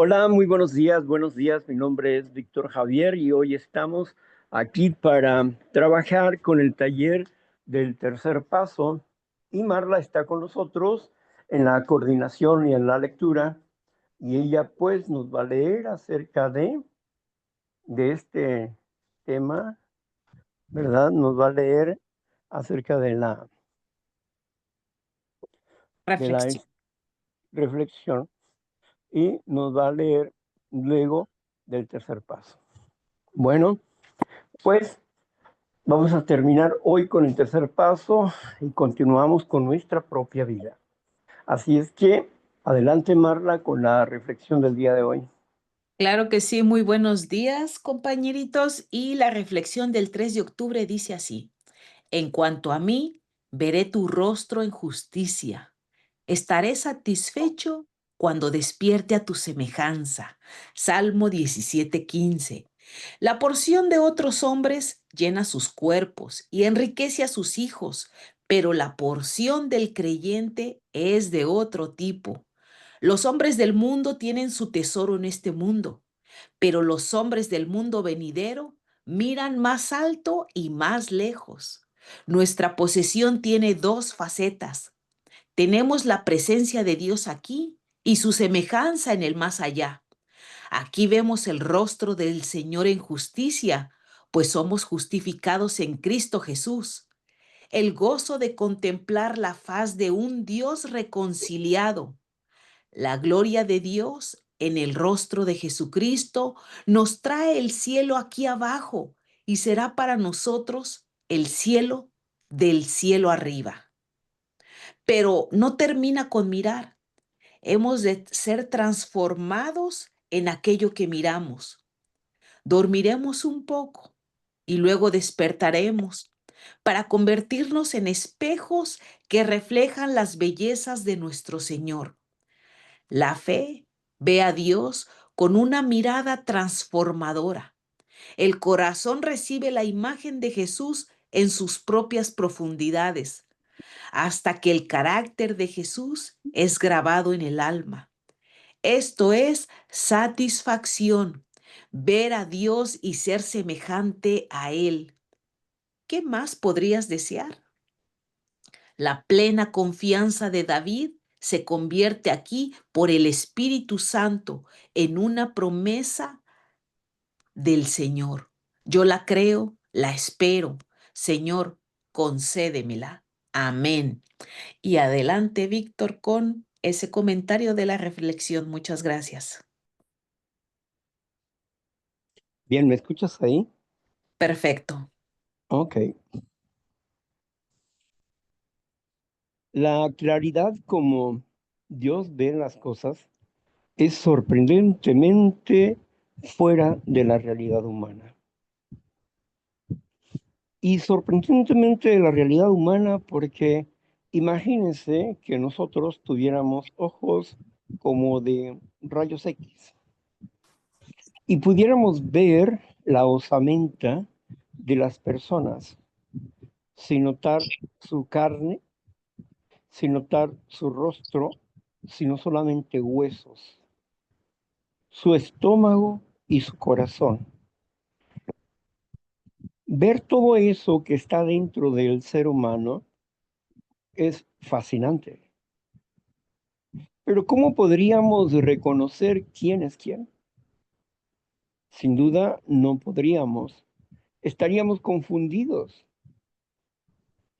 Hola, muy buenos días, buenos días. Mi nombre es Víctor Javier y hoy estamos aquí para trabajar con el taller del tercer paso y Marla está con nosotros en la coordinación y en la lectura y ella pues nos va a leer acerca de este tema, ¿verdad? Nos va a leer acerca de la Reflexión. reflexión y nos va a leer luego del tercer paso. Bueno, pues vamos a terminar hoy con el tercer paso y continuamos con nuestra propia vida. Así es que adelante, Marla, con la reflexión del día de hoy. Claro que sí, muy buenos días, compañeritos. Y la reflexión del 3 de octubre dice así: En cuanto a mí, veré tu rostro en justicia. Estaré satisfecho cuando despierte a tu semejanza. Salmo 17:15. La porción de otros hombres llena sus cuerpos y enriquece a sus hijos, pero la porción del creyente es de otro tipo. Los hombres del mundo tienen su tesoro en este mundo, pero los hombres del mundo venidero miran más alto y más lejos. Nuestra posesión tiene dos facetas. Tenemos la presencia de Dios aquí y su semejanza en el más allá. Aquí vemos el rostro del Señor en justicia, pues somos justificados en Cristo Jesús. El gozo de contemplar la faz de un Dios reconciliado, la gloria de Dios en el rostro de Jesucristo nos trae el cielo aquí abajo y será para nosotros el cielo del cielo arriba. Pero no termina con mirar. Hemos de ser transformados en aquello que miramos. Dormiremos un poco y luego despertaremos para convertirnos en espejos que reflejan las bellezas de nuestro Señor. La fe ve a Dios con una mirada transformadora. El corazón recibe la imagen de Jesús en sus propias profundidades, hasta que el carácter de Jesús es grabado en el alma. Esto es satisfacción, ver a Dios y ser semejante a Él. ¿Qué más podrías desear? La plena confianza de David se convierte aquí por el Espíritu Santo en una promesa del Señor. Yo la creo, la espero. Señor, concédemela. Amén. Y adelante, Víctor, con ese comentario de la reflexión. Muchas gracias. Bien, ¿me escuchas ahí? Perfecto. Ok. La claridad como Dios ve las cosas es sorprendentemente fuera de la realidad humana. Y sorprendentemente de la realidad humana porque imagínense que nosotros tuviéramos ojos como de rayos X y pudiéramos ver la osamenta de las personas sin notar su carne, sin notar su rostro, sino solamente huesos, su estómago y su corazón. Ver todo eso que está dentro del ser humano es fascinante. Pero ¿cómo podríamos reconocer quién es quién? Sin duda no podríamos. Estaríamos confundidos.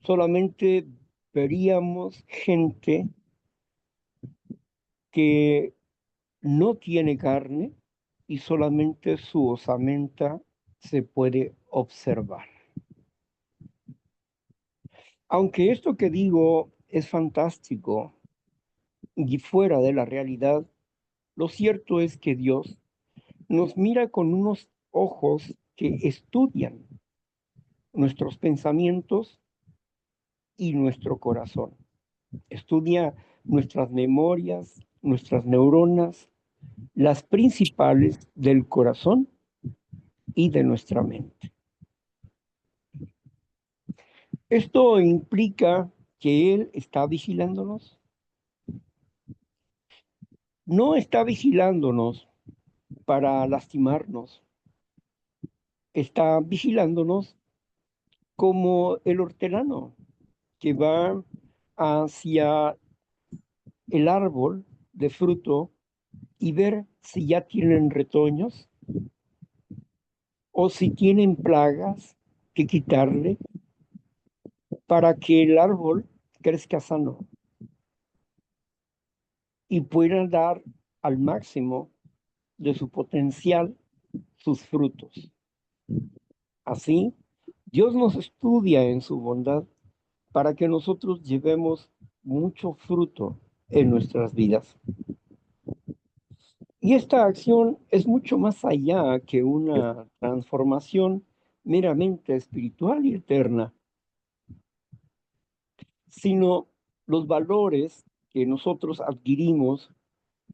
Solamente veríamos gente que no tiene carne y solamente su osamenta se puede observar. Aunque esto que digo es fantástico y fuera de la realidad, lo cierto es que Dios nos mira con unos ojos que estudian nuestros pensamientos y nuestro corazón. Estudia nuestras memorias, nuestras neuronas, las principales del corazón y de nuestra mente. Esto implica que Él está vigilándonos. No está vigilándonos para lastimarnos. Está vigilándonos como el hortelano que va hacia el árbol de fruto y ver si ya tienen retoños o si tienen plagas que quitarle para que el árbol crezca sano y pueda dar al máximo de su potencial sus frutos. Así, Dios nos estudia en su bondad para que nosotros llevemos mucho fruto en nuestras vidas. Y esta acción es mucho más allá que una transformación meramente espiritual y eterna, sino los valores que nosotros adquirimos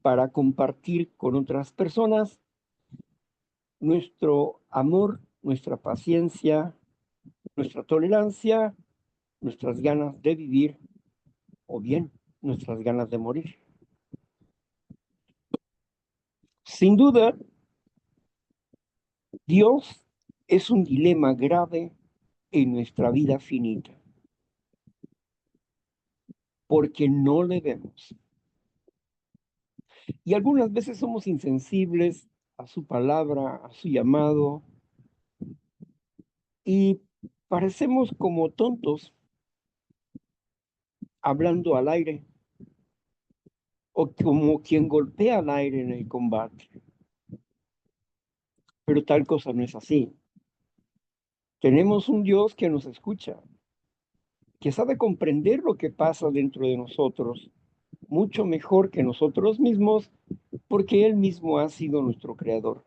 para compartir con otras personas nuestro amor, nuestra paciencia, nuestra tolerancia, nuestras ganas de vivir o bien nuestras ganas de morir. Sin duda, Dios es un dilema grave en nuestra vida finita, porque no le vemos. Y algunas veces somos insensibles a su palabra, a su llamado, y parecemos como tontos hablando al aire, o como quien golpea al aire en el combate. Pero tal cosa no es así. Tenemos un Dios que nos escucha, que sabe comprender lo que pasa dentro de nosotros mucho mejor que nosotros mismos, porque Él mismo ha sido nuestro creador.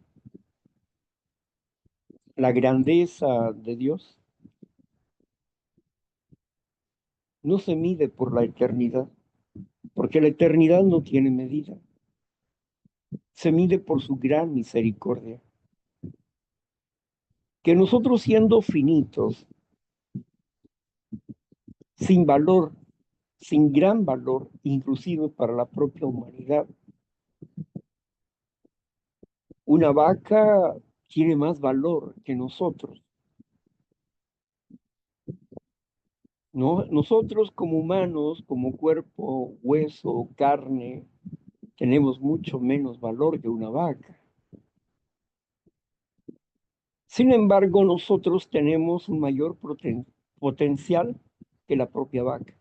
La grandeza de Dios no se mide por la eternidad, porque la eternidad no tiene medida. Se mide por su gran misericordia. Que nosotros siendo finitos, sin valor, sin gran valor, inclusive para la propia humanidad, una vaca tiene más valor que nosotros, ¿no? Nosotros como humanos, como cuerpo, hueso, carne, tenemos mucho menos valor que una vaca. Sin embargo, nosotros tenemos un mayor potencial que la propia vaca.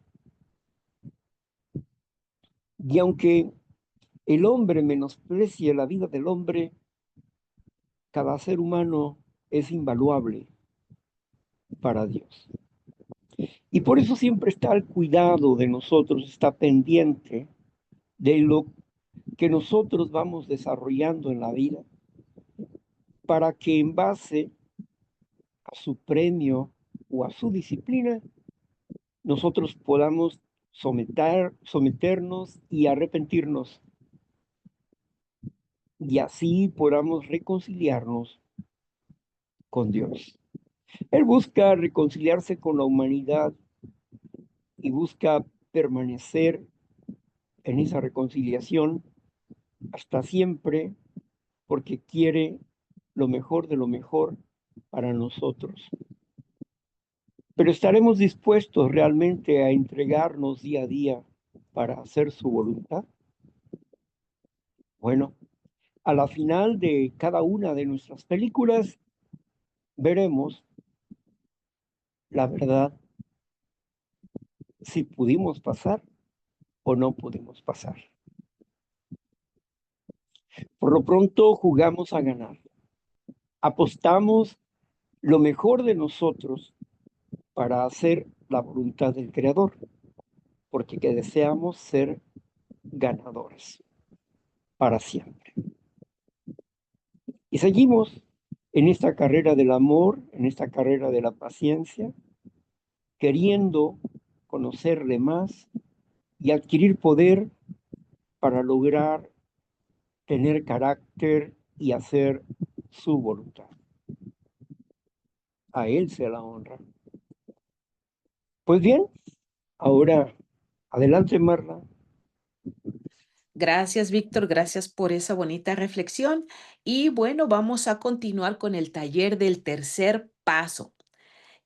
Y aunque el hombre menosprecie la vida del hombre, cada ser humano es invaluable para Dios. Y por eso siempre está al cuidado de nosotros, está pendiente de lo que nosotros vamos desarrollando en la vida, para que en base a su premio o a su disciplina, nosotros podamos someternos y arrepentirnos y así podamos reconciliarnos con Dios. Él busca reconciliarse con la humanidad y busca permanecer en esa reconciliación hasta siempre porque quiere lo mejor de lo mejor para nosotros. Pero estaremos dispuestos realmente a entregarnos día a día para hacer su voluntad. Bueno, a la final de cada una de nuestras películas veremos la verdad si pudimos pasar o no pudimos pasar. Por lo pronto jugamos a ganar. Apostamos lo mejor de nosotros para hacer la voluntad del Creador, porque que deseamos ser ganadores para siempre. Y seguimos en esta carrera del amor, en esta carrera de la paciencia, queriendo conocerle más y adquirir poder para lograr tener carácter y hacer su voluntad. A Él sea la honra. Pues bien, ahora adelante, Marla. Gracias, Víctor. Gracias por esa bonita reflexión. Y bueno, vamos a continuar con el taller del tercer paso,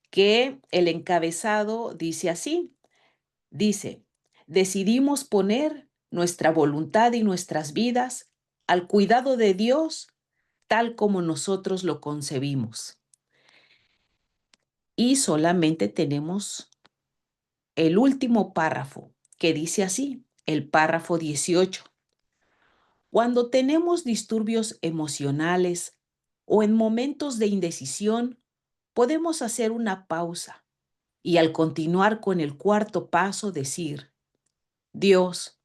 que el encabezado dice así. Dice, decidimos poner nuestra voluntad y nuestras vidas al cuidado de Dios tal como nosotros lo concebimos. Y solamente tenemos el último párrafo, que dice así, el párrafo 18. Cuando tenemos disturbios emocionales o en momentos de indecisión, podemos hacer una pausa y al continuar con el cuarto paso decir, Dios,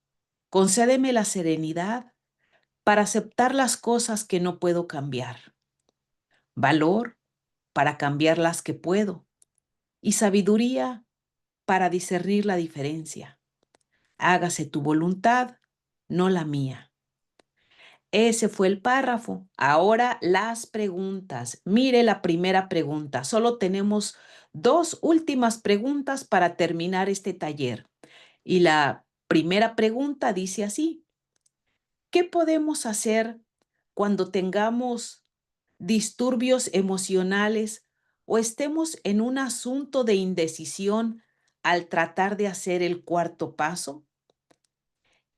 concédeme la serenidad para aceptar las cosas que no puedo cambiar, valor para cambiar las que puedo y sabiduría para discernir la diferencia. Hágase tu voluntad, no la mía. Ese fue el párrafo. Ahora las preguntas. Mire la primera pregunta. Solo tenemos dos últimas preguntas para terminar este taller. Y la primera pregunta dice así. ¿Qué podemos hacer cuando tengamos disturbios emocionales o estemos en un asunto de indecisión al tratar de hacer el cuarto paso?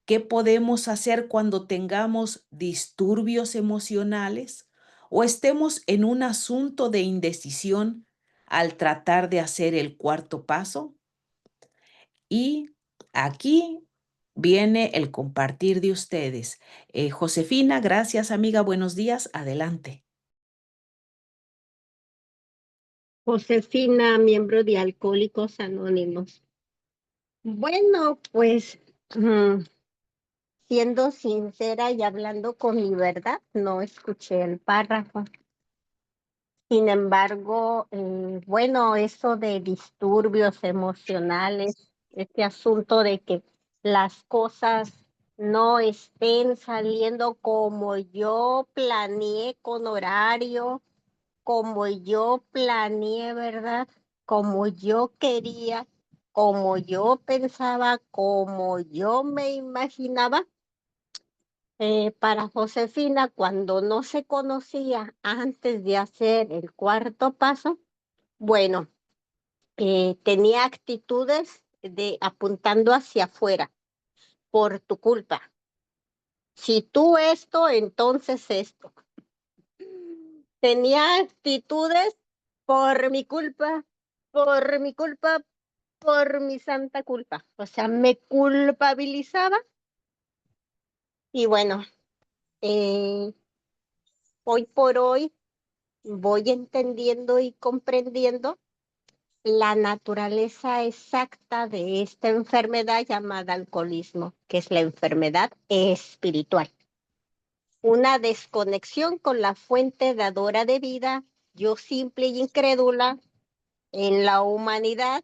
¿Qué podemos hacer cuando tengamos disturbios emocionales o estemos en un asunto de indecisión al tratar de hacer el cuarto paso? Y aquí viene el compartir de ustedes. Josefina, gracias amiga, buenos días, adelante. Josefina, miembro de Alcohólicos Anónimos. Bueno, pues siendo sincera y hablando con mi verdad, no escuché el párrafo. Sin embargo, bueno, eso de disturbios emocionales, este asunto de que las cosas no estén saliendo como yo planeé con horario, como yo planeé, ¿verdad? Como yo quería, como yo pensaba, como yo me imaginaba. Para Josefina, cuando no se conocía antes de hacer el cuarto paso, bueno, tenía actitudes de apuntando hacia afuera, por tu culpa. Si tú esto, entonces esto. Tenía actitudes por mi culpa, por mi culpa, por mi santa culpa. O sea, me culpabilizaba. Y bueno, hoy por hoy voy entendiendo y comprendiendo la naturaleza exacta de esta enfermedad llamada alcoholismo, que es la enfermedad espiritual. Una desconexión con la fuente dadora de vida, yo simple y incrédula en la humanidad,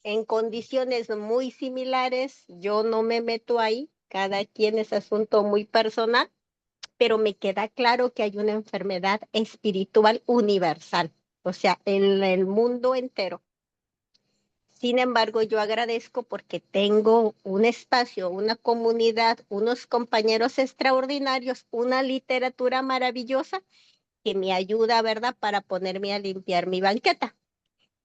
en condiciones muy similares, yo no me meto ahí, cada quien es asunto muy personal, pero me queda claro que hay una enfermedad espiritual universal, o sea, en el mundo entero. Sin embargo, yo agradezco porque tengo un espacio, una comunidad, unos compañeros extraordinarios, una literatura maravillosa que me ayuda, ¿verdad?, para ponerme a limpiar mi banqueta.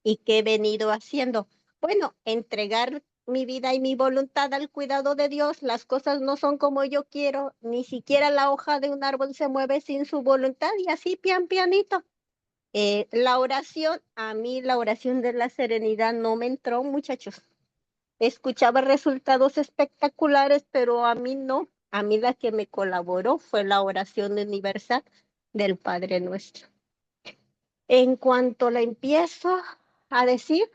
¿Y qué he venido haciendo? Bueno, entregar mi vida y mi voluntad al cuidado de Dios. Las cosas no son como yo quiero, ni siquiera la hoja de un árbol se mueve sin su voluntad y así pianito. La oración, a mí la oración de la serenidad no me entró, muchachos. Escuchaba resultados espectaculares, pero a mí no. A mí la que me colaboró fue la oración universal del Padre Nuestro. En cuanto la empiezo a decir,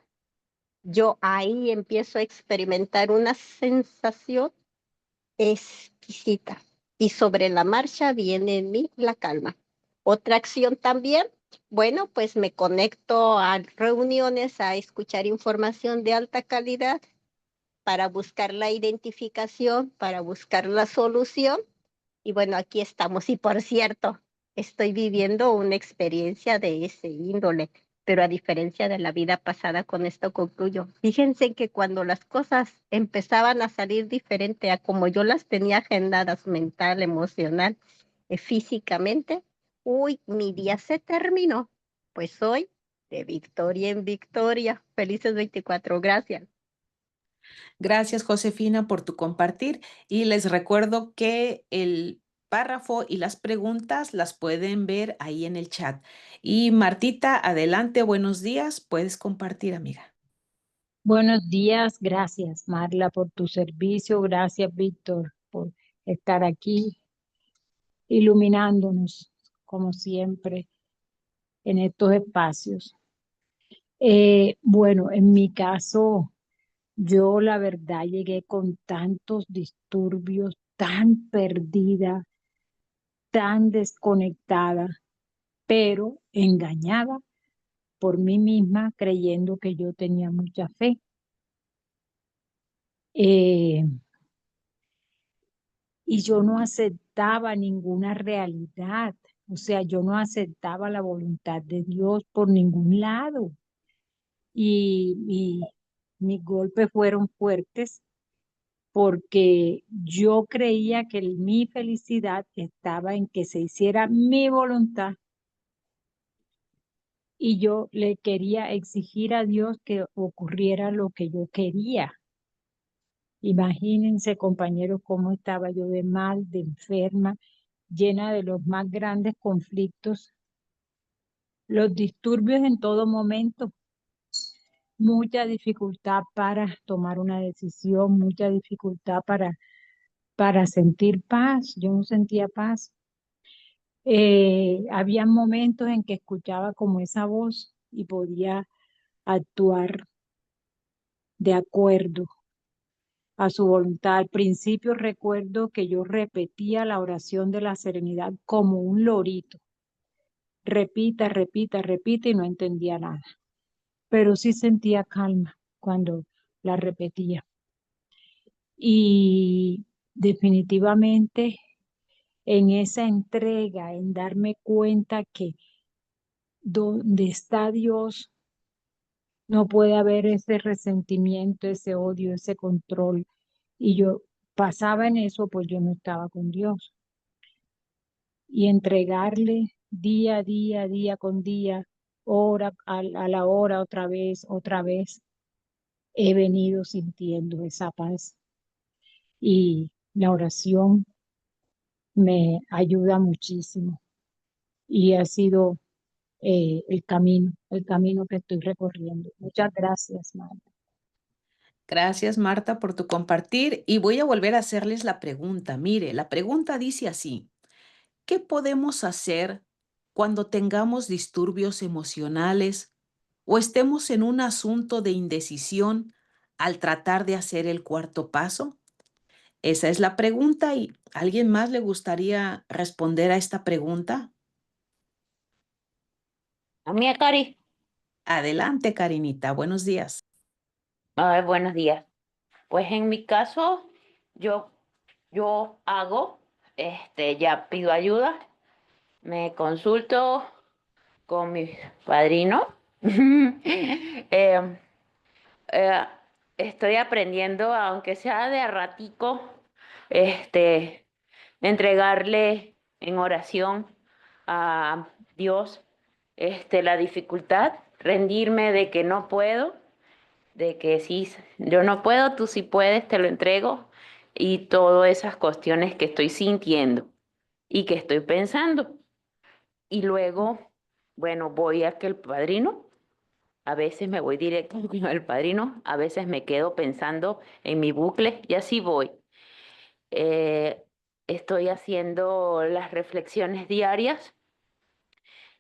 yo ahí empiezo a experimentar una sensación exquisita y sobre la marcha viene en mí la calma. Otra acción también, bueno, pues me conecto a reuniones a escuchar información de alta calidad para buscar la identificación, para buscar la solución. Y bueno, aquí estamos. Y por cierto, estoy viviendo una experiencia de ese índole. Pero a diferencia de la vida pasada, con esto concluyo. Fíjense que cuando las cosas empezaban a salir diferente a como yo las tenía agendadas mental, emocional, físicamente, uy, mi día se terminó. Pues hoy, de victoria en victoria. Felices 24, gracias. Gracias, Josefina, por tu compartir. Y les recuerdo que el párrafo y las preguntas las pueden ver ahí en el chat. Y Martita, adelante, buenos días. Puedes compartir, amiga. Buenos días, gracias Marla por tu servicio, gracias Víctor por estar aquí iluminándonos como siempre en estos espacios. Bueno, en mi caso, yo la verdad llegué con tantos disturbios, tan perdida, tan desconectada, pero engañada por mí misma creyendo que yo tenía mucha fe. Eh, y yo no aceptaba ninguna realidad, o sea, yo no aceptaba la voluntad de Dios por ningún lado. Y mis golpes fueron fuertes porque yo creía que mi felicidad estaba en que se hiciera mi voluntad y yo le quería exigir a Dios que ocurriera lo que yo quería. Imagínense, compañeros, cómo estaba yo de mal, de enferma, llena de los más grandes conflictos, los disturbios en todo momento, mucha dificultad para tomar una decisión, mucha dificultad para sentir paz. Yo no sentía paz. Había momentos en que escuchaba como esa voz y podía actuar de acuerdo a su voluntad. Al principio recuerdo que yo repetía la oración de la serenidad como un lorito. Repita, repita, repita y no entendía nada. Pero sí sentía calma cuando la repetía. Y definitivamente en esa entrega, en darme cuenta que donde está Dios, no puede haber ese resentimiento, ese odio, ese control. Y yo pasaba en eso, pues yo no estaba con Dios. Y entregarle día a día, día con día, hora a la hora, otra vez, he venido sintiendo esa paz. Y la oración me ayuda muchísimo. Y ha sido el camino que estoy recorriendo. Muchas gracias, Marta. Gracias, Marta, por tu compartir. Y voy a volver a hacerles la pregunta. Mire, la pregunta dice así: ¿qué podemos hacer cuando tengamos disturbios emocionales o estemos en un asunto de indecisión al tratar de hacer el cuarto paso? Esa es la pregunta y ¿alguien más le gustaría responder a esta pregunta? A mí, Cari. Adelante, Karinita. Buenos días. Ay, buenos días. Pues en mi caso, yo, yo hago, ya pido ayuda, me consulto con mi padrino. Eh, eh, Estoy aprendiendo, aunque sea de a ratico, este, entregarle en oración a Dios, la dificultad, rendirme de que no puedo, de que sí, yo no puedo, tú sí puedes, te lo entrego, y todas esas cuestiones que estoy sintiendo y que estoy pensando. Y luego, bueno, voy a que el padrino, a veces me voy directo con el padrino, a veces me quedo pensando en mi bucle y así voy. Eh, Estoy haciendo las reflexiones diarias,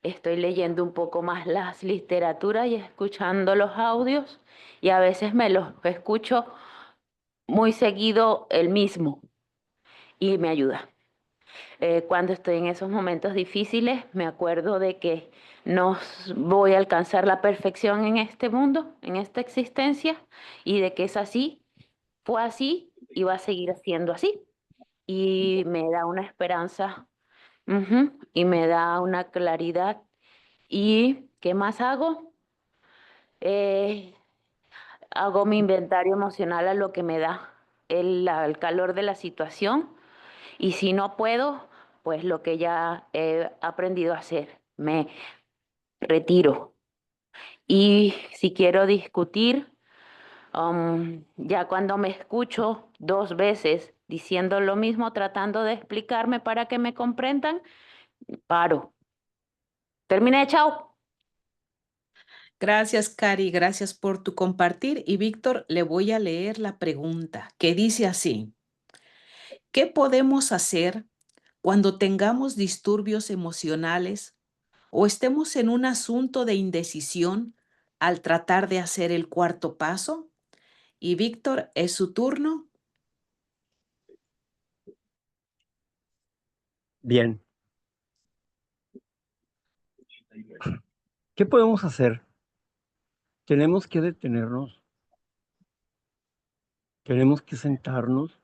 estoy leyendo un poco más las literaturas y escuchando los audios, y a veces me los escucho muy seguido el mismo y me ayuda. Cuando estoy en esos momentos difíciles, me acuerdo de que no voy a alcanzar la perfección en este mundo, en esta existencia, y de que es así, fue así y va a seguir siendo así. Y me da una esperanza, y me da una claridad. ¿Y qué más hago? eh, hago mi inventario emocional a lo que me da el calor de la situación. Y si no puedo, pues lo que ya he aprendido a hacer, me retiro. Y si quiero discutir, ya cuando me escucho 2 veces diciendo lo mismo, tratando de explicarme para que me comprendan, paro. Terminé, chao. Gracias, Cari, gracias por tu compartir. Y Víctor, le voy a leer la pregunta que dice así: ¿qué podemos hacer cuando tengamos disturbios emocionales o estemos en un asunto de indecisión al tratar de hacer el cuarto paso? Y Víctor, es su turno. Bien. ¿Qué podemos hacer? Tenemos que detenernos, tenemos que sentarnos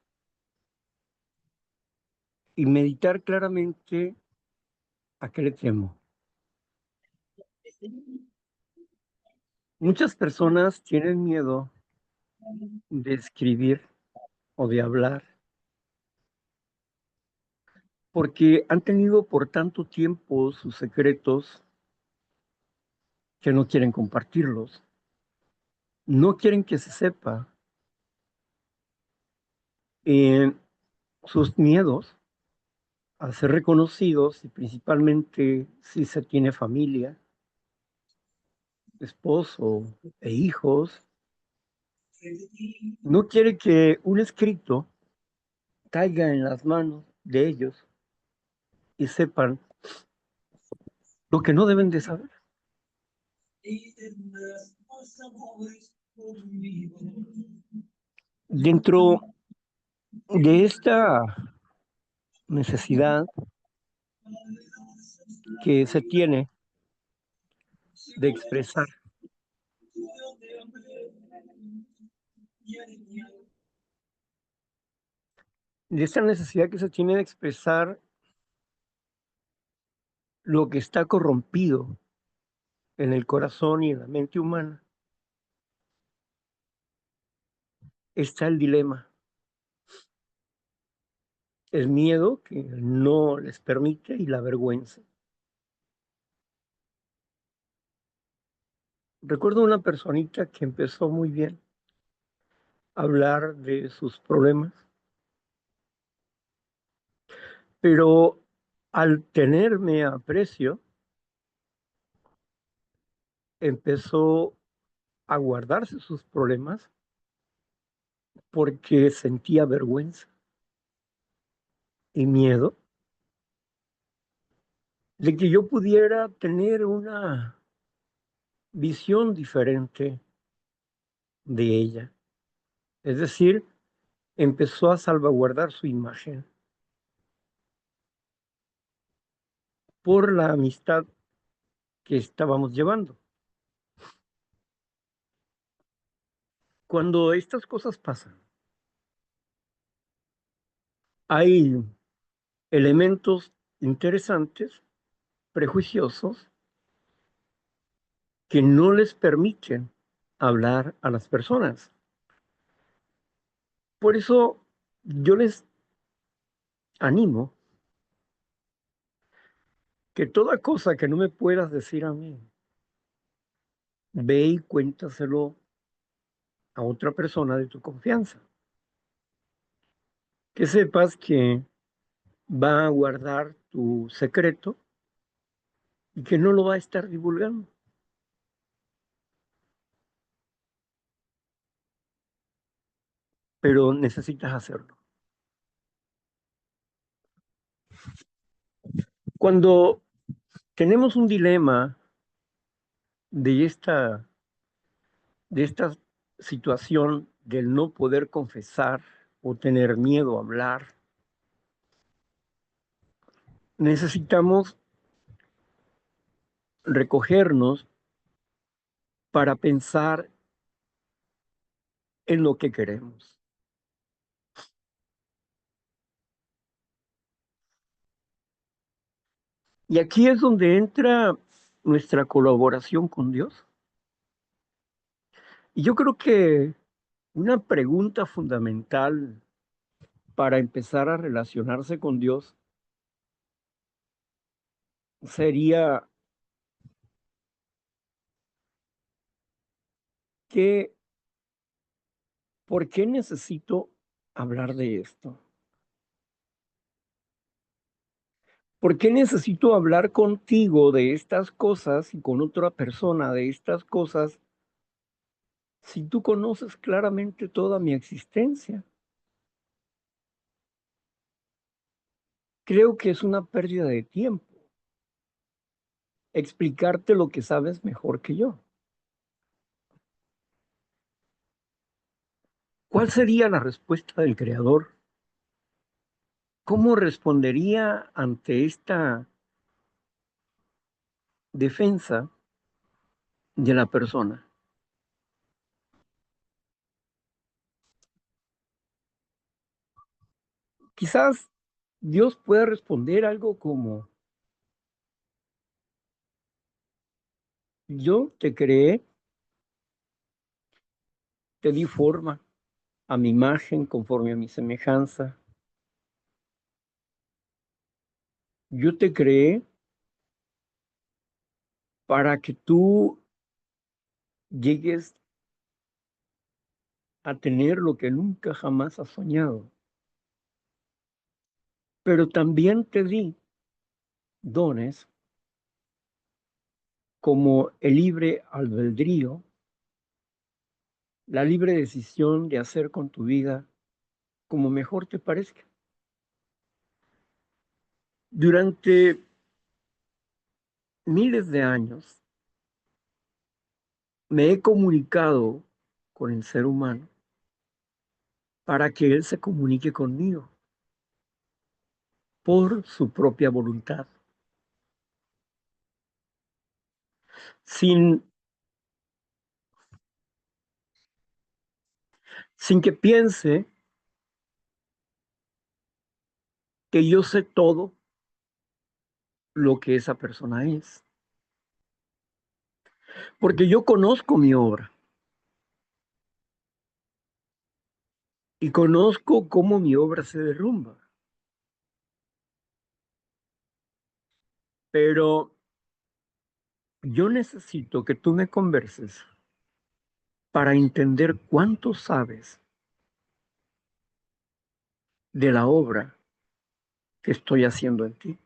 y meditar claramente a qué le temo. Muchas personas tienen miedo de escribir o de hablar porque han tenido por tanto tiempo sus secretos que no quieren compartirlos, no quieren que se sepa sus miedos a ser reconocidos y principalmente si se tiene familia, esposo e hijos. No quiere que un escrito caiga en las manos de ellos y sepan lo que no deben de saber. Dentro de esta necesidad que se tiene de expresar, de esta necesidad que se tiene de expresar lo que está corrompido en el corazón y en la mente humana, está el dilema. El miedo que no les permite y la vergüenza. Recuerdo una personita que empezó muy bien a hablar de sus problemas, pero al tenerme a aprecio, empezó a guardarse sus problemas porque sentía vergüenza y miedo de que yo pudiera tener una visión diferente de ella. Es decir, empezó a salvaguardar su imagen por la amistad que estábamos llevando. Cuando estas cosas pasan, hay elementos interesantes, prejuiciosos, que no les permiten hablar a las personas. Por eso yo les animo que toda cosa que no me puedas decir a mí, ve y cuéntaselo a otra persona de tu confianza. Que sepas que va a guardar tu secreto y que no lo va a estar divulgando. Pero necesitas hacerlo. Cuando tenemos un dilema de esta situación del no poder confesar o tener miedo a hablar, necesitamos recogernos para pensar en lo que queremos. Y aquí es donde entra nuestra colaboración con Dios. Y yo creo que una pregunta fundamental para empezar a relacionarse con Dios sería, ¿qué, ¿por qué necesito hablar de esto? ¿Por qué necesito hablar contigo de estas cosas y con otra persona de estas cosas si tú conoces claramente toda mi existencia? Creo que es una pérdida de tiempo explicarte lo que sabes mejor que yo. ¿Cuál sería la respuesta del creador? ¿Cómo respondería ante esta defensa de la persona? Quizás Dios pueda responder algo como, yo te creé, te di forma a mi imagen, conforme a mi semejanza. Yo te creé para que tú llegues a tener lo que nunca jamás has soñado. Pero también te di dones como el libre albedrío, la libre decisión de hacer con tu vida como mejor te parezca. Durante miles de años me he comunicado con el ser humano para que él se comunique conmigo por su propia voluntad, sin, sin que piense que yo sé todo lo que esa persona es, porque yo conozco mi obra y conozco cómo mi obra se derrumba, pero yo necesito que tú me converses para entender cuánto sabes de la obra que estoy haciendo en ti.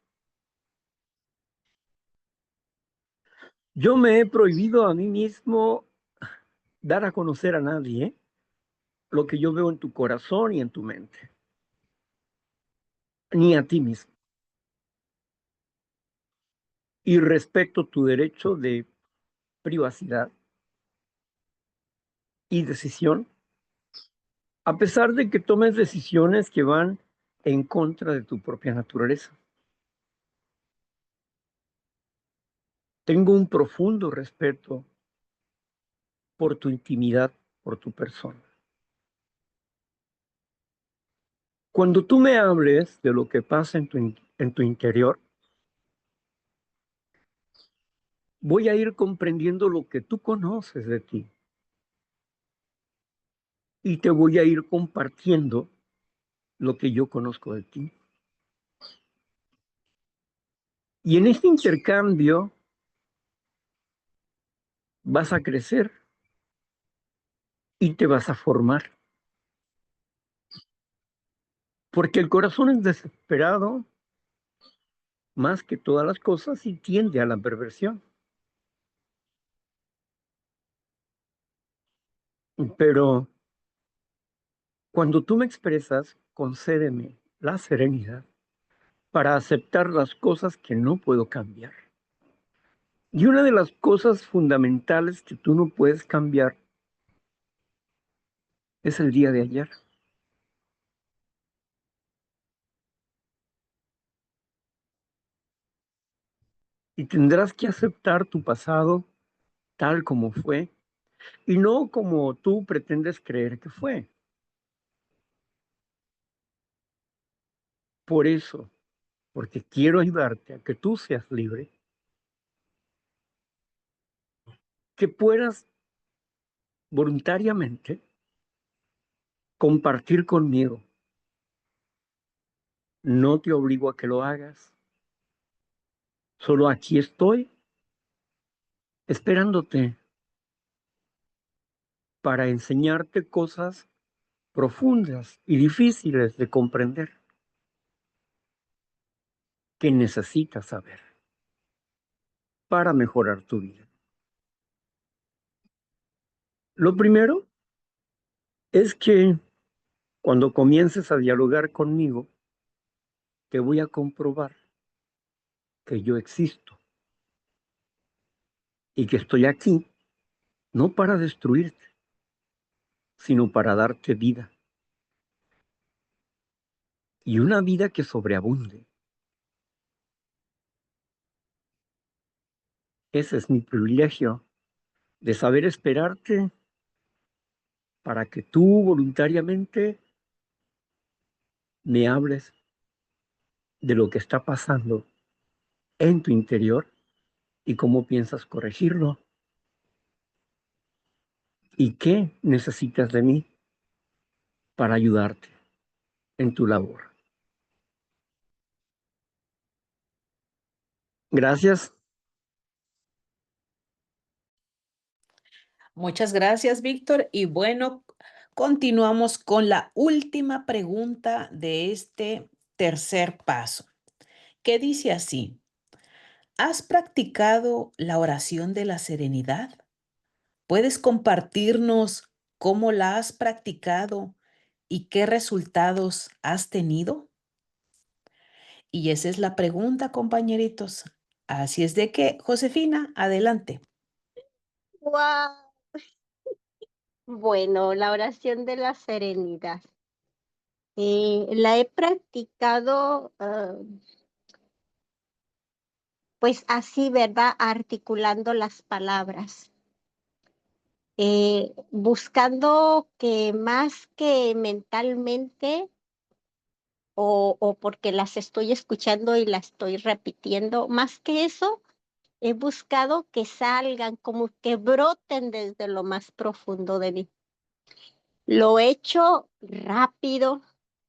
Yo me he prohibido a mí mismo dar a conocer a nadie lo que yo veo en tu corazón y en tu mente, ni a ti mismo. Y respeto tu derecho de privacidad y decisión, a pesar de que tomes decisiones que van en contra de tu propia naturaleza. Tengo un profundo respeto por tu intimidad, por tu persona. Cuando tú me hables de lo que pasa en tu interior, voy a ir comprendiendo lo que tú conoces de ti y te voy a ir compartiendo lo que yo conozco de ti. Y en este intercambio vas a crecer y te vas a formar. Porque el corazón es desesperado más que todas las cosas y tiende a la perversión. Pero cuando tú me expresas, concédeme la serenidad para aceptar las cosas que no puedo cambiar. Y una de las cosas fundamentales que tú no puedes cambiar es el día de ayer. Y tendrás que aceptar tu pasado tal como fue y no como tú pretendes creer que fue. Por eso, porque quiero ayudarte a que tú seas libre, que puedas voluntariamente compartir conmigo. No te obligo a que lo hagas. Solo aquí estoy esperándote para enseñarte cosas profundas y difíciles de comprender que necesitas saber para mejorar tu vida. Lo primero es que cuando comiences a dialogar conmigo, te voy a comprobar que yo existo y que estoy aquí no para destruirte, sino para darte vida. Y una vida que sobreabunde. Ese es mi privilegio, de saber esperarte para que tú voluntariamente me hables de lo que está pasando en tu interior y cómo piensas corregirlo y qué necesitas de mí para ayudarte en tu labor. Gracias. Muchas gracias, Víctor. Y bueno, continuamos con la última pregunta de este tercer paso, que dice así: ¿has practicado la oración de la serenidad? ¿Puedes compartirnos cómo la has practicado y qué resultados has tenido? Y esa es la pregunta, compañeritos. Así es de que, Josefina, adelante. ¡Guau! Bueno, la oración de la serenidad. La he practicado, pues así, ¿verdad? Articulando las palabras. Buscando que más que mentalmente o porque las estoy escuchando y las estoy repitiendo, más que eso, he buscado que salgan, como que broten desde lo más profundo de mí. Lo he hecho rápido,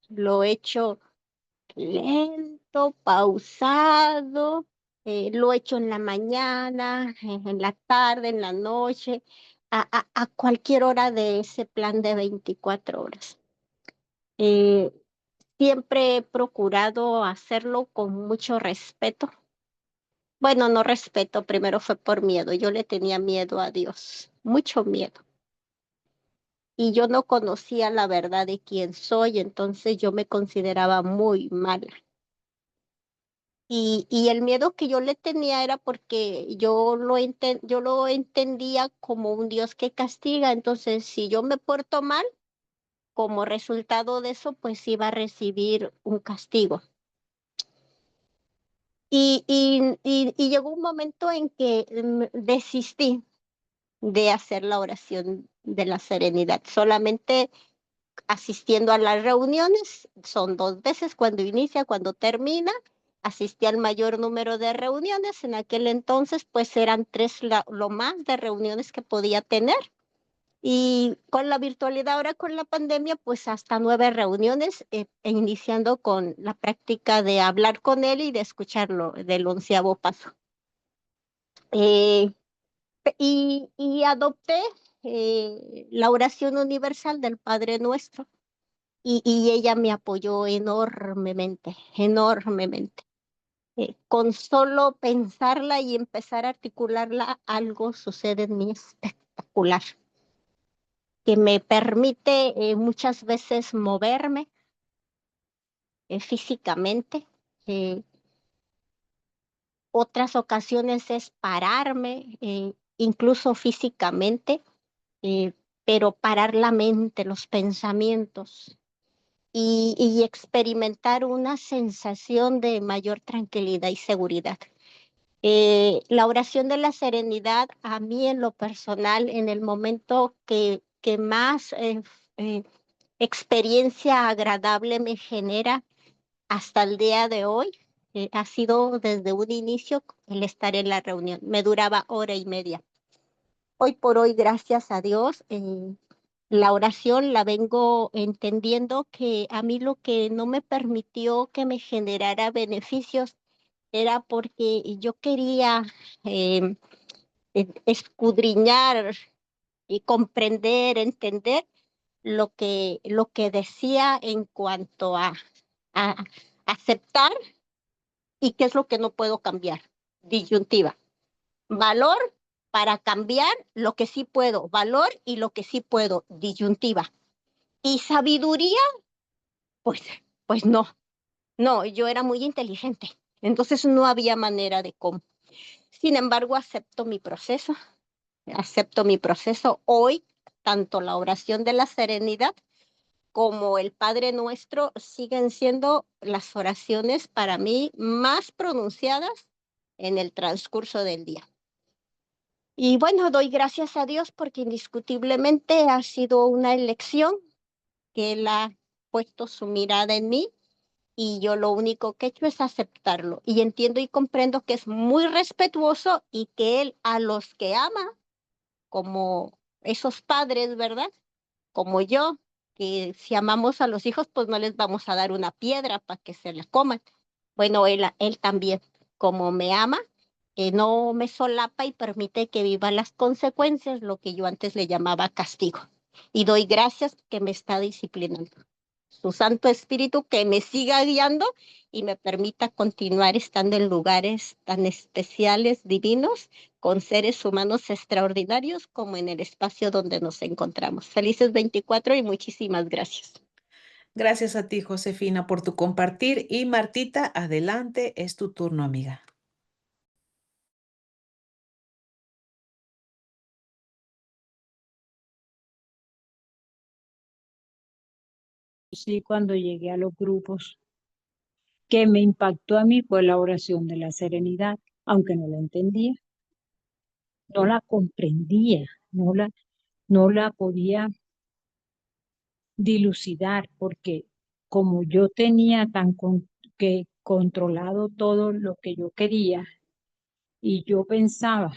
lo he hecho lento, pausado, lo he hecho en la mañana, en la tarde, en la noche, a cualquier hora de ese plan de 24 horas. Eh, Siempre he procurado hacerlo con mucho respeto. Bueno, no respeto, primero fue por miedo. Yo le tenía miedo a Dios, mucho miedo. Y yo no conocía la verdad de quién soy, entonces yo me consideraba muy mala. Y el miedo que yo le tenía era porque yo lo entendía como un Dios que castiga. Entonces, si yo me porto mal, como resultado de eso, pues iba a recibir un castigo. Y llegó un momento en que desistí de hacer la oración de la serenidad. Solamente asistiendo a las reuniones, son 2 veces, cuando inicia, cuando termina. Asistí al mayor número de reuniones. En aquel entonces, pues eran 3 lo más de reuniones que podía tener. Y con la virtualidad, ahora con la pandemia, pues hasta 9 reuniones, iniciando con la práctica de hablar con él y de escucharlo del 11º paso. Eh, y adopté la oración universal del Padre Nuestro. Y ella me apoyó enormemente, enormemente. Con solo pensarla y empezar a articularla, algo sucede en mí espectacular, que me permite muchas veces moverme físicamente. eh, Otras ocasiones es pararme, incluso físicamente, eh, pero parar la mente, los pensamientos. Y experimentar una sensación de mayor tranquilidad y seguridad. La oración de la serenidad, a mí en lo personal, en el momento que más experiencia agradable me genera hasta el día de hoy, ha sido desde un inicio el estar en la reunión. Me duraba 1 hora y media. Hoy por hoy, gracias a Dios, la oración la vengo entendiendo que a mí lo que no me permitió que me generara beneficios era porque yo quería eh, escudriñar y comprender, entender lo que decía en cuanto a aceptar y qué es lo que no puedo cambiar. Disyuntiva. Valor para cambiar lo que sí puedo. Valor y lo que sí puedo. Disyuntiva. Y sabiduría, pues, pues no. No, yo era muy inteligente. Entonces no había manera de cómo. Sin embargo, acepto mi proceso. Acepto mi proceso. Hoy, tanto la oración de la serenidad como el Padre Nuestro siguen siendo las oraciones para mí más pronunciadas en el transcurso del día. Y bueno, doy gracias a Dios porque indiscutiblemente ha sido una elección que Él ha puesto su mirada en mí y yo lo único que he hecho es aceptarlo. Y entiendo y comprendo que es muy respetuoso y que Él a los que ama, como esos padres, ¿verdad? Como yo, que si amamos a los hijos, pues no les vamos a dar una piedra para que se la coman. Bueno, él también, como me ama, no me solapa y permite que viva las consecuencias, lo que yo antes le llamaba castigo. Y doy gracias que me está disciplinando. Su Santo Espíritu que me siga guiando y me permita continuar estando en lugares tan especiales, divinos, con seres humanos extraordinarios como en el espacio donde nos encontramos. Felices 24 y muchísimas gracias. Gracias a ti, Josefina, por tu compartir. Y Martita, adelante, es tu turno, amiga. Sí, cuando llegué a los grupos, que me impactó a mí fue la oración de la serenidad, aunque no la entendía, no la comprendía, no la podía dilucidar, porque como yo tenía que controlado todo lo que yo quería y yo pensaba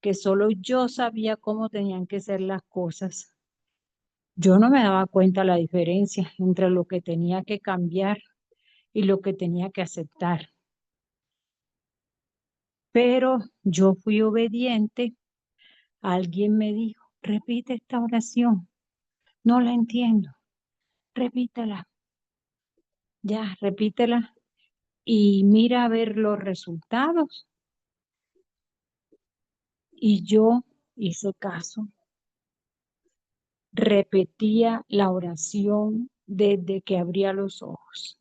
que solo yo sabía cómo tenían que ser las cosas, yo no me daba cuenta la diferencia entre lo que tenía que cambiar y lo que tenía que aceptar. Pero yo fui obediente. Alguien me dijo, repite esta oración. No la entiendo. Repítela. Ya, repítela y mira a ver los resultados. Y yo hice caso. Repetía la oración desde que abría los ojos.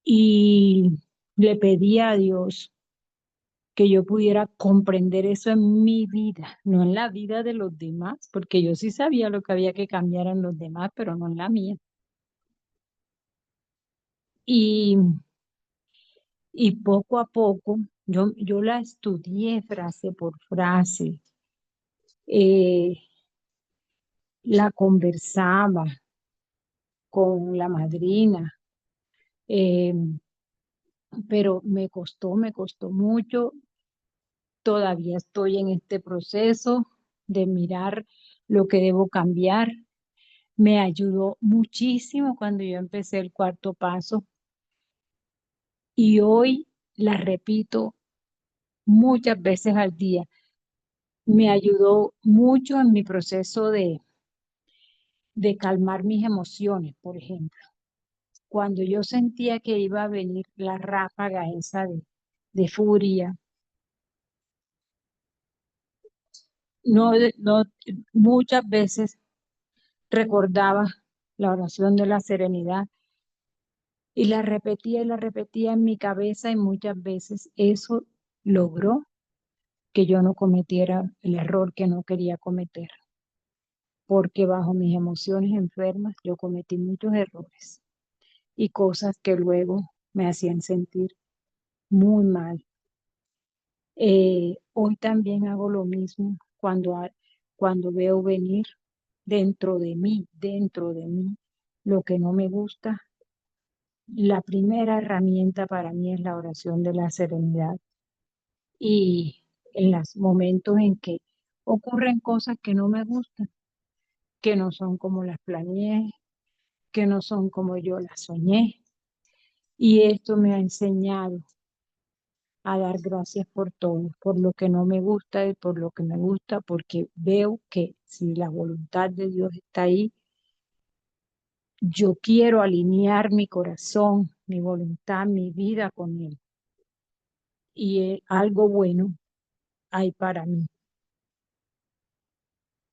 Y le pedía a Dios que yo pudiera comprender eso en mi vida, no en la vida de los demás, porque yo sí sabía lo que había que cambiar en los demás, pero no en la mía. Y, y poco a poco, yo la estudié frase por frase, eh, la conversaba con la madrina, eh, pero me costó mucho. Todavía estoy en este proceso de mirar lo que debo cambiar. Me ayudó muchísimo cuando yo empecé el cuarto paso y hoy la repito muchas veces al día. Me ayudó mucho en mi proceso de calmar mis emociones, por ejemplo. Cuando yo sentía que iba a venir la ráfaga esa de furia, no, muchas veces recordaba la oración de la serenidad y la repetía en mi cabeza y muchas veces eso logró que yo no cometiera el error que no quería cometer, porque bajo mis emociones enfermas yo cometí muchos errores y cosas que luego me hacían sentir muy mal. Hoy también hago lo mismo cuando veo venir dentro de mí, lo que no me gusta. La primera herramienta para mí es la oración de la serenidad y en los momentos en que ocurren cosas que no me gustan, que no son como las planeé, que no son como yo las soñé. Y esto me ha enseñado a dar gracias por todo, por lo que no me gusta y por lo que me gusta, porque veo que si la voluntad de Dios está ahí, yo quiero alinear mi corazón, mi voluntad, mi vida con Él. Y algo bueno hay para mí.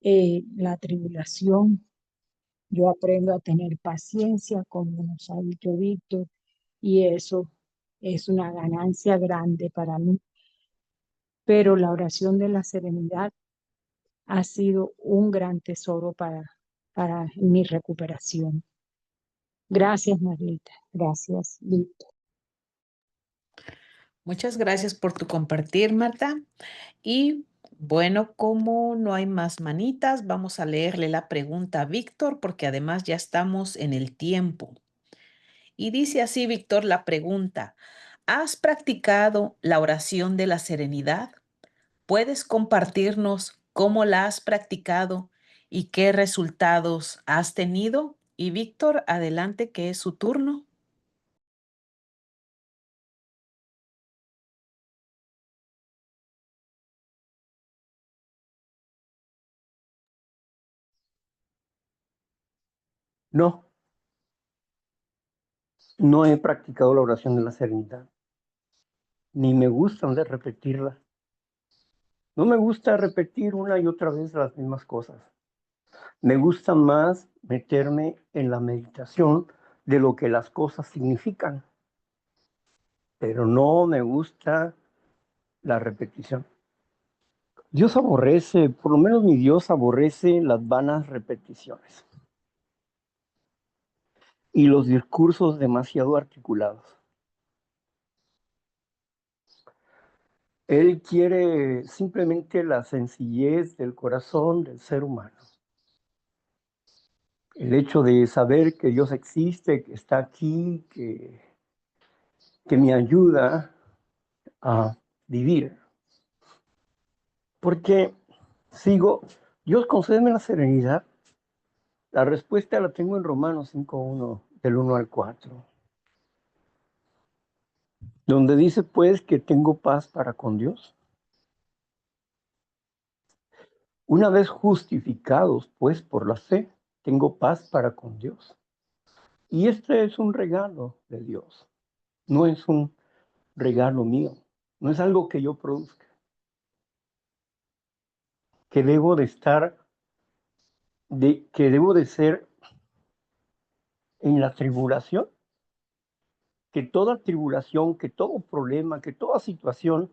La tribulación, yo aprendo a tener paciencia, como nos ha dicho Víctor, y eso es una ganancia grande para mí. Pero la oración de la serenidad ha sido un gran tesoro para mi recuperación. Gracias, Marlita. Gracias, Víctor. Muchas gracias por tu compartir, Marta. Y bueno, como no hay más manitas, vamos a leerle la pregunta a Víctor, porque además ya estamos en el tiempo. Y dice así, Víctor, la pregunta: ¿has practicado la oración de la serenidad? ¿Puedes compartirnos cómo la has practicado y qué resultados has tenido? Y Víctor, adelante, que es su turno. No, no he practicado la oración de la serenidad, ni me gusta de repetirla. No me gusta repetir una y otra vez las mismas cosas. Me gusta más meterme en la meditación de lo que las cosas significan, pero no me gusta la repetición. Dios aborrece, por lo menos mi Dios aborrece las vanas repeticiones y los discursos demasiado articulados. Él quiere simplemente la sencillez del corazón del ser humano. El hecho de saber que Dios existe, que está aquí, que me ayuda a vivir. Porque sigo, Dios concédeme la serenidad. La respuesta la tengo en Romanos 5:1, del 1 al 4, donde dice pues que tengo paz para con Dios. Una vez justificados pues por la fe, tengo paz para con Dios. Y este es un regalo de Dios, no es un regalo mío, no es algo que yo produzca, que debo de estar, que debo de ser en la tribulación, que toda tribulación, que todo problema, que toda situación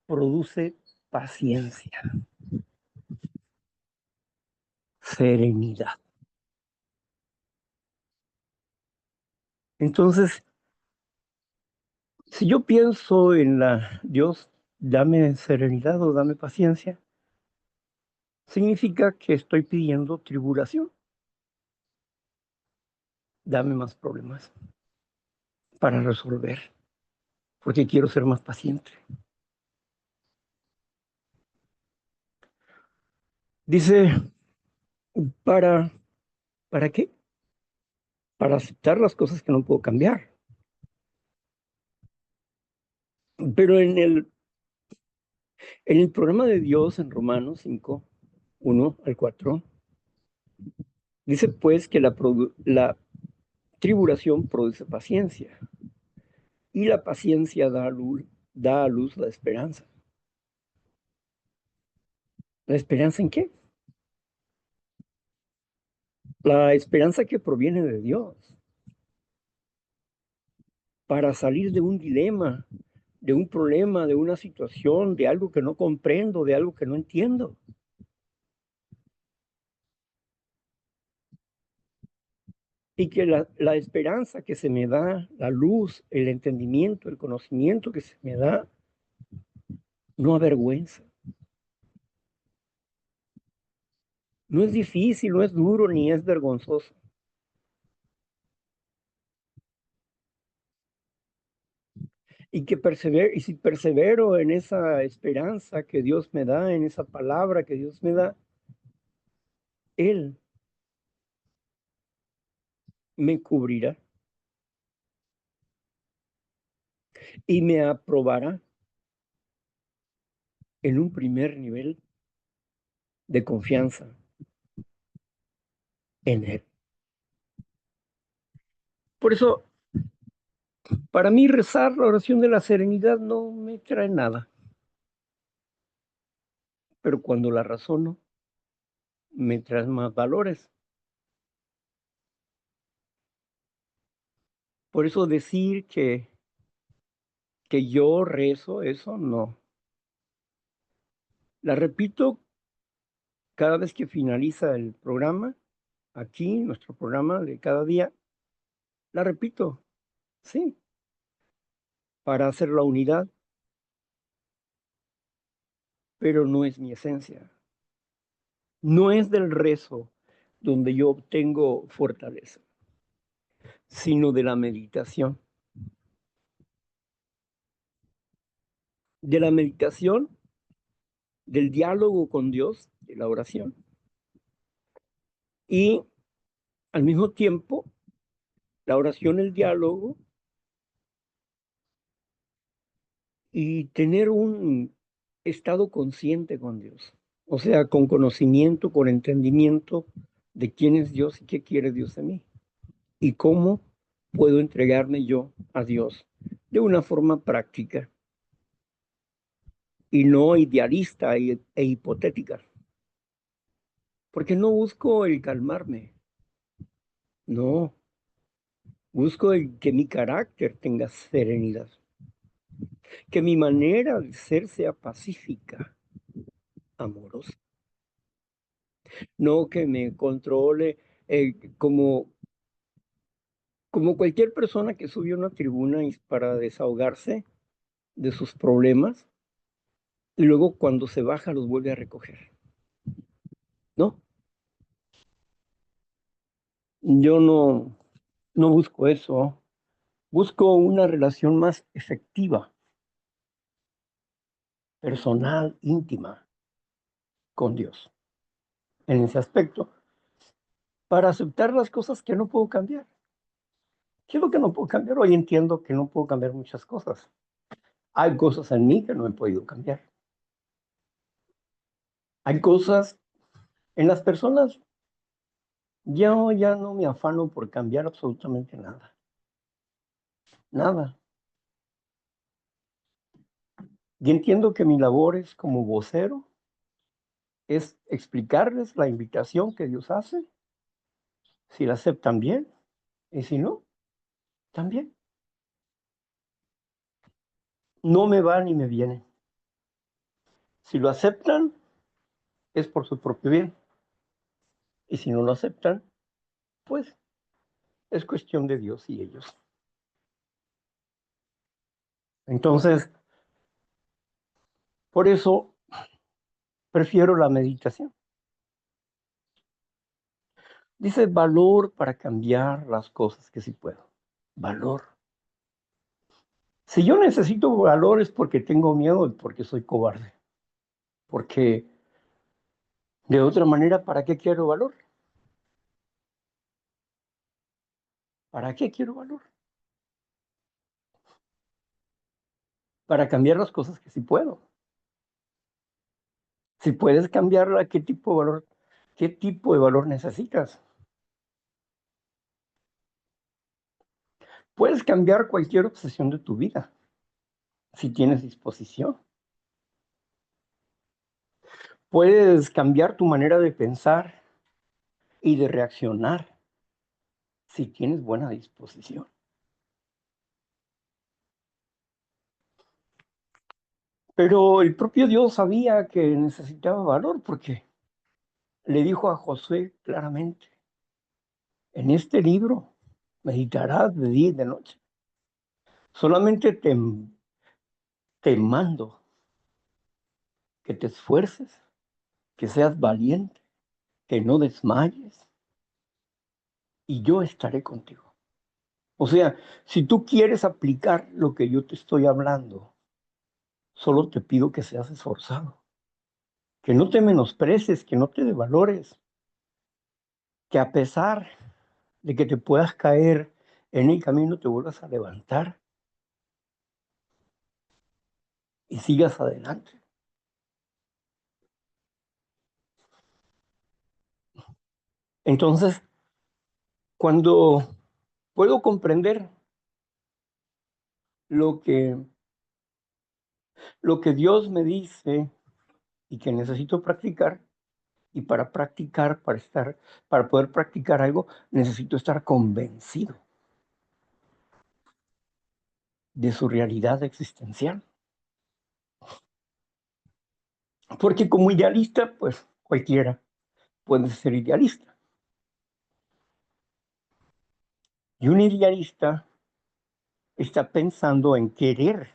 produce paciencia, serenidad. Entonces, si yo pienso en Dios, dame serenidad o dame paciencia, significa que estoy pidiendo tribulación. Dame más problemas para resolver, porque quiero ser más paciente. Dice, ¿para qué? Para aceptar las cosas que no puedo cambiar. Pero en el programa de Dios en Romanos 5:1 al 4, dice pues que la tribulación produce paciencia y la paciencia da a luz la esperanza. ¿La esperanza en qué? La esperanza que proviene de Dios para salir de un dilema, de un problema, de una situación, de algo que no comprendo, de algo que no entiendo. Y que la esperanza que se me da, la luz, el entendimiento, el conocimiento que se me da, no avergüenza. No es difícil, no es duro, ni es vergonzoso. y si persevero en esa esperanza que Dios me da, en esa palabra que Dios me da, Él me cubrirá y me aprobará en un primer nivel de confianza en Él. Por eso, para mí rezar la oración de la serenidad no me trae nada, pero cuando la razono, me trae más valores. Por eso decir que yo rezo, eso no. La repito cada vez que finaliza el programa, aquí, nuestro programa de cada día, la repito, sí, para hacer la unidad, pero no es mi esencia. No es del rezo donde yo obtengo fortaleza, sino de la meditación. De la meditación, del diálogo con Dios, de la oración. Y al mismo tiempo, la oración, el diálogo, y tener un estado consciente con Dios. O sea, con conocimiento, con entendimiento de quién es Dios y qué quiere Dios de mí. Y cómo puedo entregarme yo a Dios de una forma práctica y no idealista e hipotética. Porque no busco el calmarme, no, busco que mi carácter tenga serenidad, que mi manera de ser sea pacífica, amorosa, no que me controle como, como cualquier persona que subió a una tribuna para desahogarse de sus problemas y luego cuando se baja los vuelve a recoger. No, yo no busco eso, busco una relación más efectiva, personal, íntima con Dios en ese aspecto, para aceptar las cosas que no puedo cambiar. ¿Qué es lo que no puedo cambiar? Hoy entiendo que no puedo cambiar muchas cosas. Hay cosas en mí que no he podido cambiar. Hay cosas en las personas. Yo ya no me afano por cambiar absolutamente nada. Nada. Y entiendo que mi labor es como vocero, es explicarles la invitación que Dios hace, si la aceptan bien, y si no, también. No me va ni me viene. Si lo aceptan, es por su propio bien. Y si no lo aceptan, pues es cuestión de Dios y ellos. Entonces, por eso prefiero la meditación. Dice valor para cambiar las cosas que sí puedo. Valor. Si yo necesito valor es porque tengo miedo y porque soy cobarde. Porque de otra manera, ¿para qué quiero valor? ¿Para qué quiero valor? Para cambiar las cosas que sí puedo. Si puedes cambiarla, ¿qué tipo de valor, qué tipo de valor necesitas? Puedes cambiar cualquier obsesión de tu vida, si tienes disposición. Puedes cambiar tu manera de pensar y de reaccionar, si tienes buena disposición. Pero el propio Dios sabía que necesitaba valor porque le dijo a Josué claramente, en este libro meditarás de día y de noche. Solamente te mando que te esfuerces, que seas valiente, que no desmayes, y yo estaré contigo. O sea, si tú quieres aplicar lo que yo te estoy hablando, solo te pido que seas esforzado, que no te menosprecies, que no te devalores, que a pesar de que te puedas caer en el camino, te vuelvas a levantar y sigas adelante. Entonces, cuando puedo comprender lo que, lo que Dios me dice y que necesito practicar, y para practicar, para poder practicar algo, necesito estar convencido de su realidad existencial. Porque como idealista, pues cualquiera puede ser idealista. Y un idealista está pensando en querer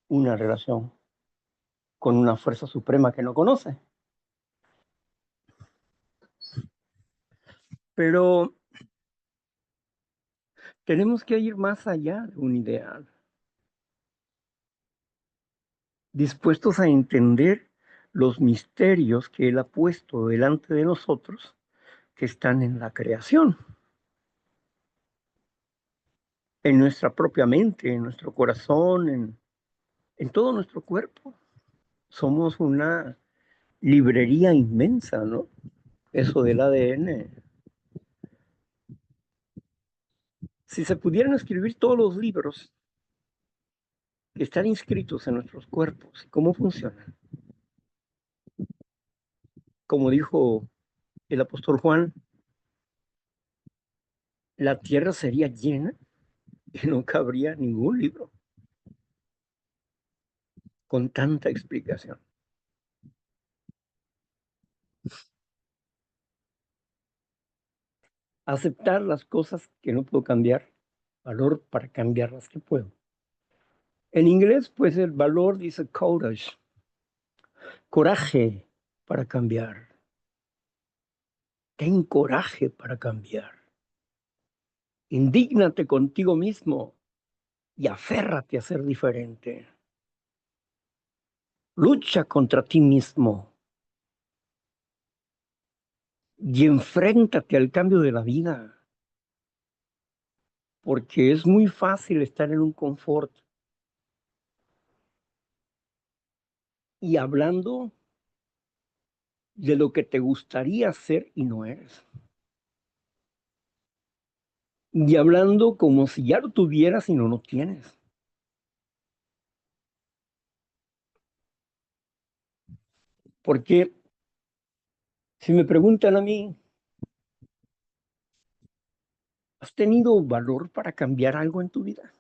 una relación con una fuerza suprema que no conoce. Pero tenemos que ir más allá de un ideal, dispuestos a entender los misterios que Él ha puesto delante de nosotros, que están en la creación, en nuestra propia mente, en nuestro corazón, en todo nuestro cuerpo. Somos una librería inmensa, ¿no? Eso del ADN. Si se pudieran escribir todos los libros que están inscritos en nuestros cuerpos, ¿cómo funcionan? Como dijo el apóstol Juan, la tierra sería llena y no cabría ningún libro con tanta explicación. Aceptar las cosas que no puedo cambiar, valor para cambiar las que puedo. En inglés, pues el valor dice courage, coraje para cambiar. Ten coraje para cambiar. Indígnate contigo mismo y aférrate a ser diferente. Lucha contra ti mismo y enfréntate al cambio de la vida, porque es muy fácil estar en un confort y hablando de lo que te gustaría ser y no eres. Y hablando como si ya lo tuvieras y no lo tienes. Porque si me preguntan a mí, ¿has tenido valor para cambiar algo en tu vida?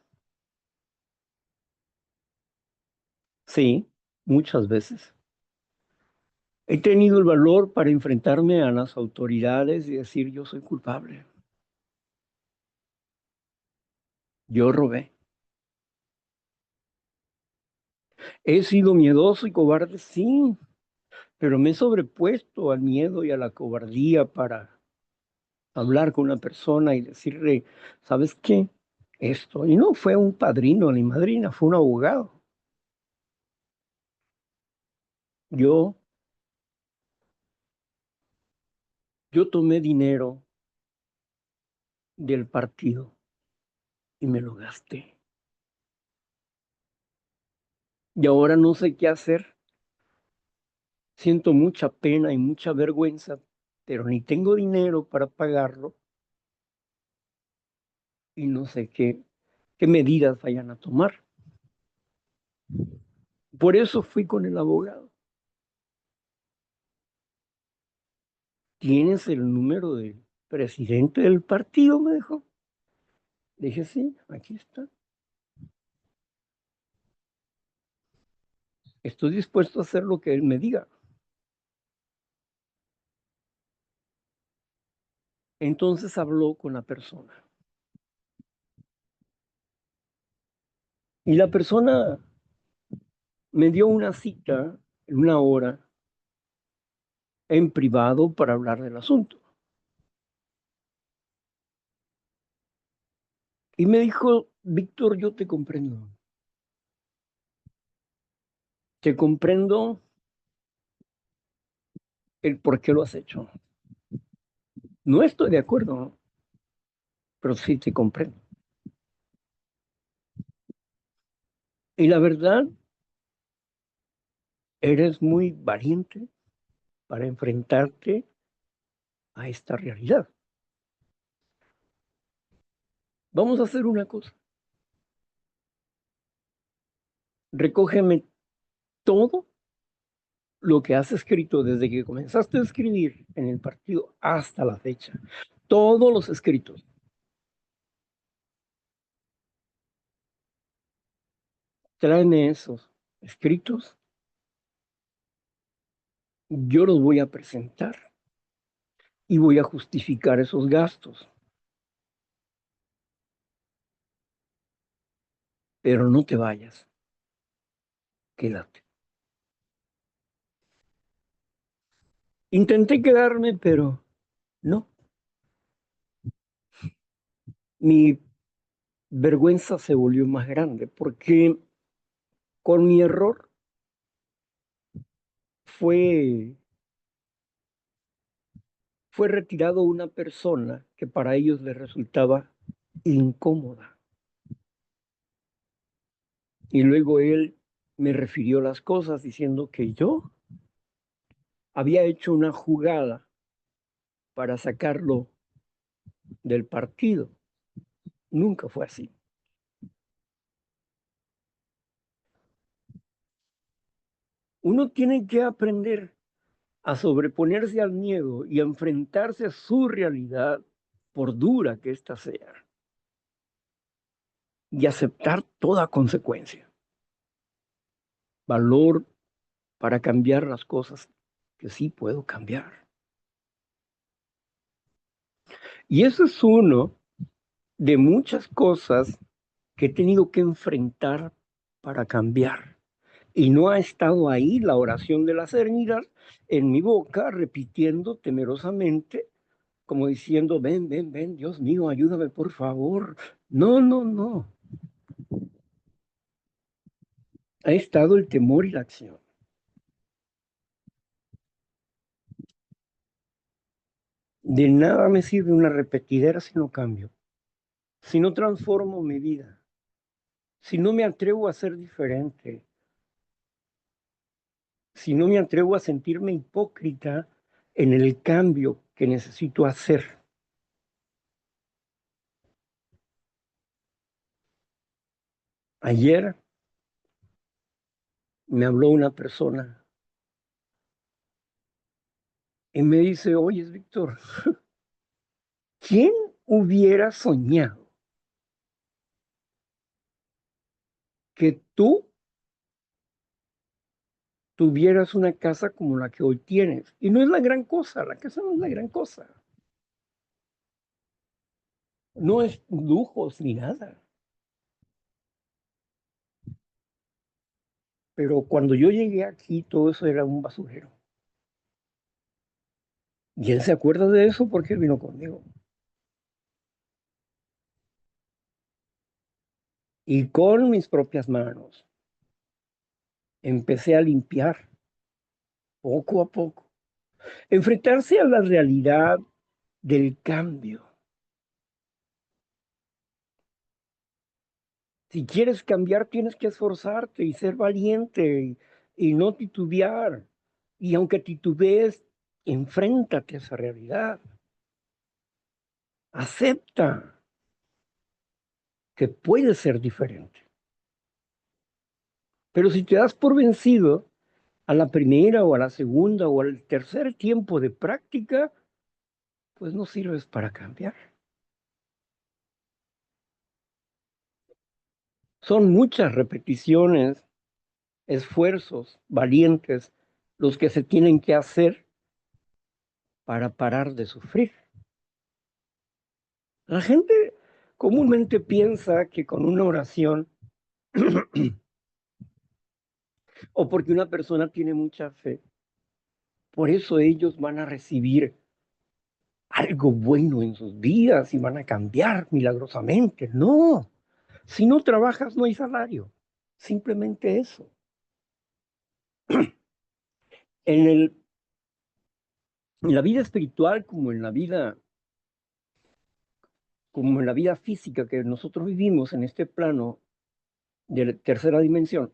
Sí, muchas veces. He tenido el valor para enfrentarme a las autoridades y decir, yo soy culpable. Yo robé. He sido miedoso y cobarde, sí, pero me he sobrepuesto al miedo y a la cobardía para hablar con una persona y decirle, ¿sabes qué? Esto. Y no fue un padrino ni madrina, fue un abogado. Yo, yo tomé dinero del partido y me lo gasté. Y ahora no sé qué hacer. Siento mucha pena y mucha vergüenza, pero ni tengo dinero para pagarlo y no sé qué medidas vayan a tomar. Por eso fui con el abogado. ¿Tienes el número del presidente del partido? Me dijo. Dije, sí, aquí está. Estoy dispuesto a hacer lo que él me diga. Entonces habló con la persona. Y la persona me dio una cita en una hora en privado para hablar del asunto. Y me dijo, Víctor, yo te comprendo. Te comprendo el por qué lo has hecho. No estoy de acuerdo, pero sí te comprendo. Y la verdad, eres muy valiente para enfrentarte a esta realidad. Vamos a hacer una cosa. Recógeme todo lo que has escrito desde que comenzaste a escribir en el partido hasta la fecha. Todos los escritos. Tráeme esos escritos. Yo los voy a presentar y voy a justificar esos gastos. Pero no te vayas. Quédate. Intenté quedarme, pero no. Mi vergüenza se volvió más grande porque con mi error fue retirado una persona que para ellos les resultaba incómoda. Y luego él me refirió las cosas diciendo que yo había hecho una jugada para sacarlo del partido. Nunca fue así. Uno tiene que aprender a sobreponerse al miedo y a enfrentarse a su realidad, por dura que ésta sea, y aceptar toda consecuencia. Valor para cambiar las cosas que sí puedo cambiar. Y eso es uno de muchas cosas que he tenido que enfrentar para cambiar. Y no ha estado ahí la oración de la serenidad en mi boca, repitiendo temerosamente, como diciendo, ven, ven, ven, Dios mío, ayúdame por favor. No, no, no. Ha estado el temor y la acción. De nada me sirve una repetidera si no cambio, si no transformo mi vida, si no me atrevo a ser diferente, si no me atrevo a sentirme hipócrita en el cambio que necesito hacer. Ayer me habló una persona y me dice, oye, Víctor, ¿quién hubiera soñado que tú tuvieras una casa como la que hoy tienes? Y no es la gran cosa, la casa no es la gran cosa. No es lujos ni nada. Pero cuando yo llegué aquí, todo eso era un basurero. Y él se acuerda de eso porque él vino conmigo. Y con mis propias manos empecé a limpiar poco a poco. Enfrentarse a la realidad del cambio. Si quieres cambiar, tienes que esforzarte y ser valiente y no titubear. Y aunque titubees, enfréntate a esa realidad. Acepta que puede ser diferente. Pero si te das por vencido a la primera o a la segunda o al tercer tiempo de práctica, pues no sirves para cambiar. Son muchas repeticiones, esfuerzos valientes los que se tienen que hacer para parar de sufrir. La gente comúnmente piensa que con una oración o porque una persona tiene mucha fe, por eso ellos van a recibir algo bueno en sus vidas y van a cambiar milagrosamente. No, si no trabajas no hay salario. Simplemente eso. En la vida espiritual como en la vida física que nosotros vivimos en este plano de la tercera dimensión,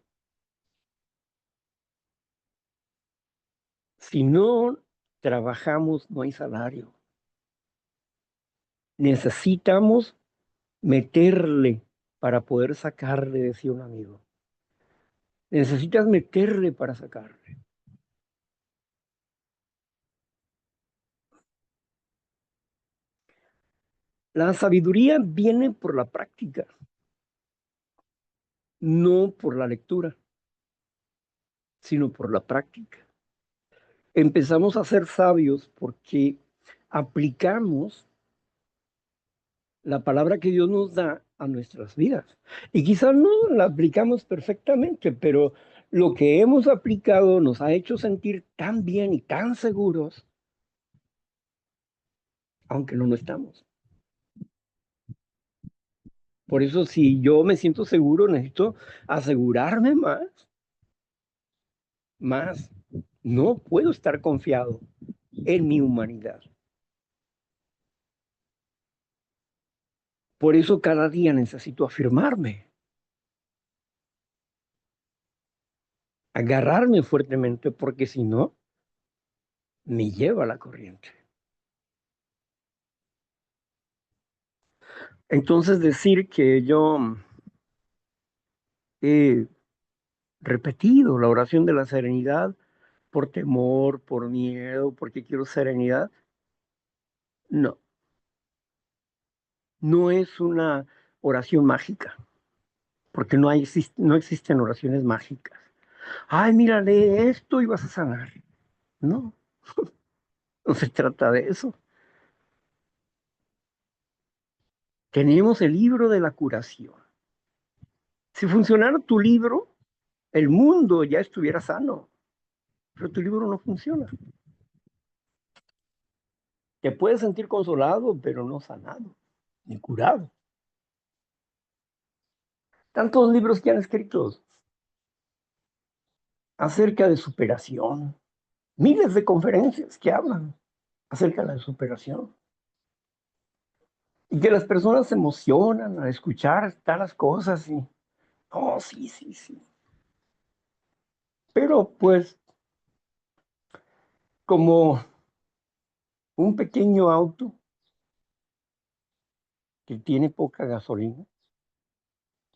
si no trabajamos no hay salario. Necesitamos meterle para poder sacarle, decía un amigo. Necesitas meterle para sacarle. La sabiduría viene por la práctica, no por la lectura, sino por la práctica. Empezamos a ser sabios porque aplicamos la palabra que Dios nos da a nuestras vidas. Y quizás no la aplicamos perfectamente, pero lo que hemos aplicado nos ha hecho sentir tan bien y tan seguros, aunque no lo estamos. Por eso, si yo me siento seguro, necesito asegurarme más. No puedo estar confiado en mi humanidad. Por eso cada día necesito afirmarme, agarrarme fuertemente, porque si no, me lleva la corriente. Entonces decir que yo he repetido la oración de la serenidad por temor, por miedo, porque quiero serenidad, no, no es una oración mágica, porque no existen oraciones mágicas. Ay, mira, lee esto y vas a sanar. No, no se trata de eso. Tenemos el libro de la curación. Si funcionara tu libro, el mundo ya estuviera sano, pero tu libro no funciona. Te puedes sentir consolado, pero no sanado, ni curado. Tantos libros que han escrito acerca de superación, miles de conferencias que hablan acerca de la superación. Y que las personas se emocionan al escuchar tales cosas y, oh, sí, sí, sí. Pero pues, como un pequeño auto que tiene poca gasolina,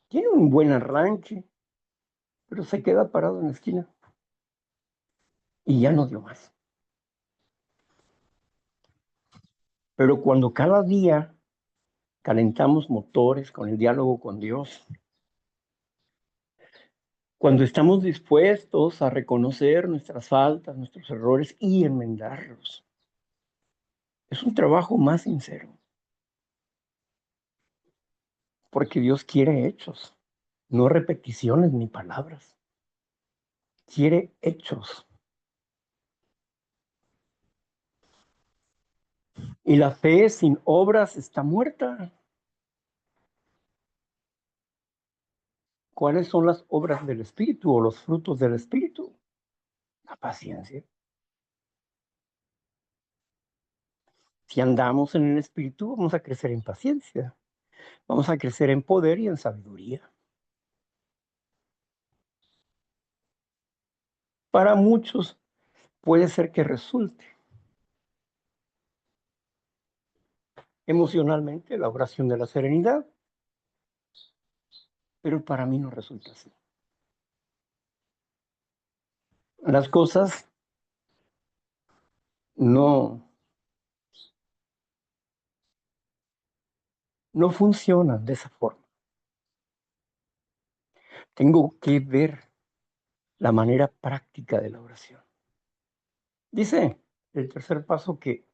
tiene un buen arranque, pero se queda parado en la esquina y ya no dio más. Pero cuando cada día calentamos motores con el diálogo con Dios, cuando estamos dispuestos a reconocer nuestras faltas, nuestros errores y enmendarlos, es un trabajo más sincero, porque Dios quiere hechos, no repeticiones ni palabras. Quiere hechos. Y la fe sin obras está muerta. ¿Cuáles son las obras del Espíritu o los frutos del Espíritu? La paciencia. Si andamos en el Espíritu, vamos a crecer en paciencia. Vamos a crecer en poder y en sabiduría. Para muchos puede ser que resulte emocionalmente la oración de la serenidad, pero para mí no resulta así. Las cosas no funcionan de esa forma. Tengo que ver la manera práctica de la oración. Dice el tercer paso que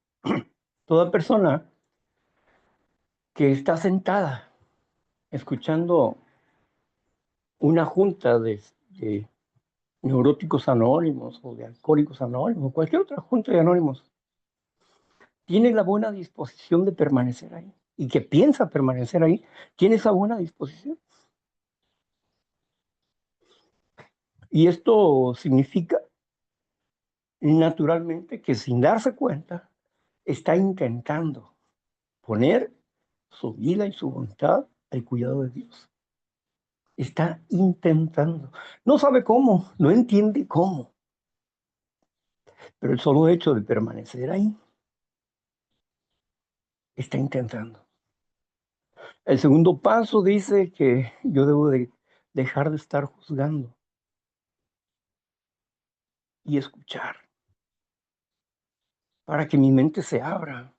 toda persona que está sentada escuchando una junta de neuróticos anónimos o de alcohólicos anónimos, o cualquier otra junta de anónimos, tiene la buena disposición de permanecer ahí y que piensa permanecer ahí, tiene esa buena disposición. Y esto significa, naturalmente, que sin darse cuenta, está intentando poner su vida y su voluntad al cuidado de Dios. Está intentando. No sabe cómo, no entiende cómo, pero el solo hecho de permanecer ahí, está intentando. El segundo paso dice que yo debo de dejar de estar juzgando y escuchar para que mi mente se abra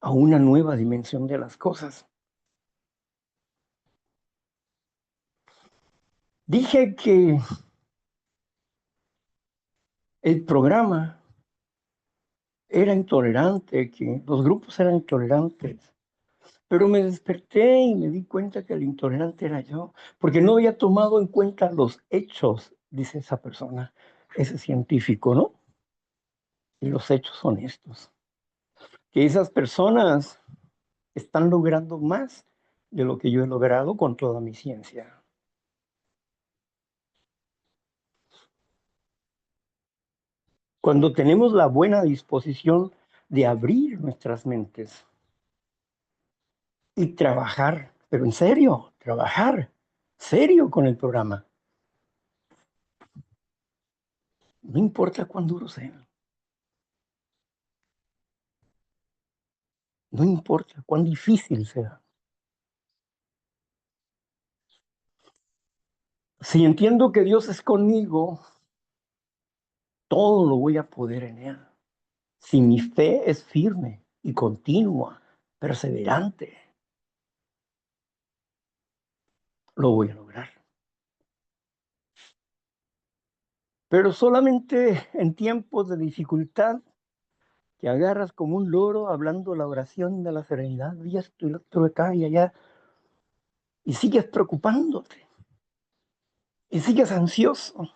a una nueva dimensión de las cosas. Dije que el programa era intolerante, que los grupos eran intolerantes, pero me desperté y me di cuenta que el intolerante era yo, porque no había tomado en cuenta los hechos, dice esa persona, ese científico, ¿no? Y los hechos son estos, que esas personas están logrando más de lo que yo he logrado con toda mi ciencia. Cuando tenemos la buena disposición de abrir nuestras mentes y trabajar, pero en serio, trabajar serio con el programa, no importa cuán duro sea, no importa cuán difícil sea. Si entiendo que Dios es conmigo, todo lo voy a poder en Él. Si mi fe es firme y continua, perseverante, lo voy a lograr. Pero solamente en tiempos de dificultad, que agarras como un loro hablando la oración de la serenidad, y esto y lo otro acá y allá, y sigues preocupándote, y sigues ansioso,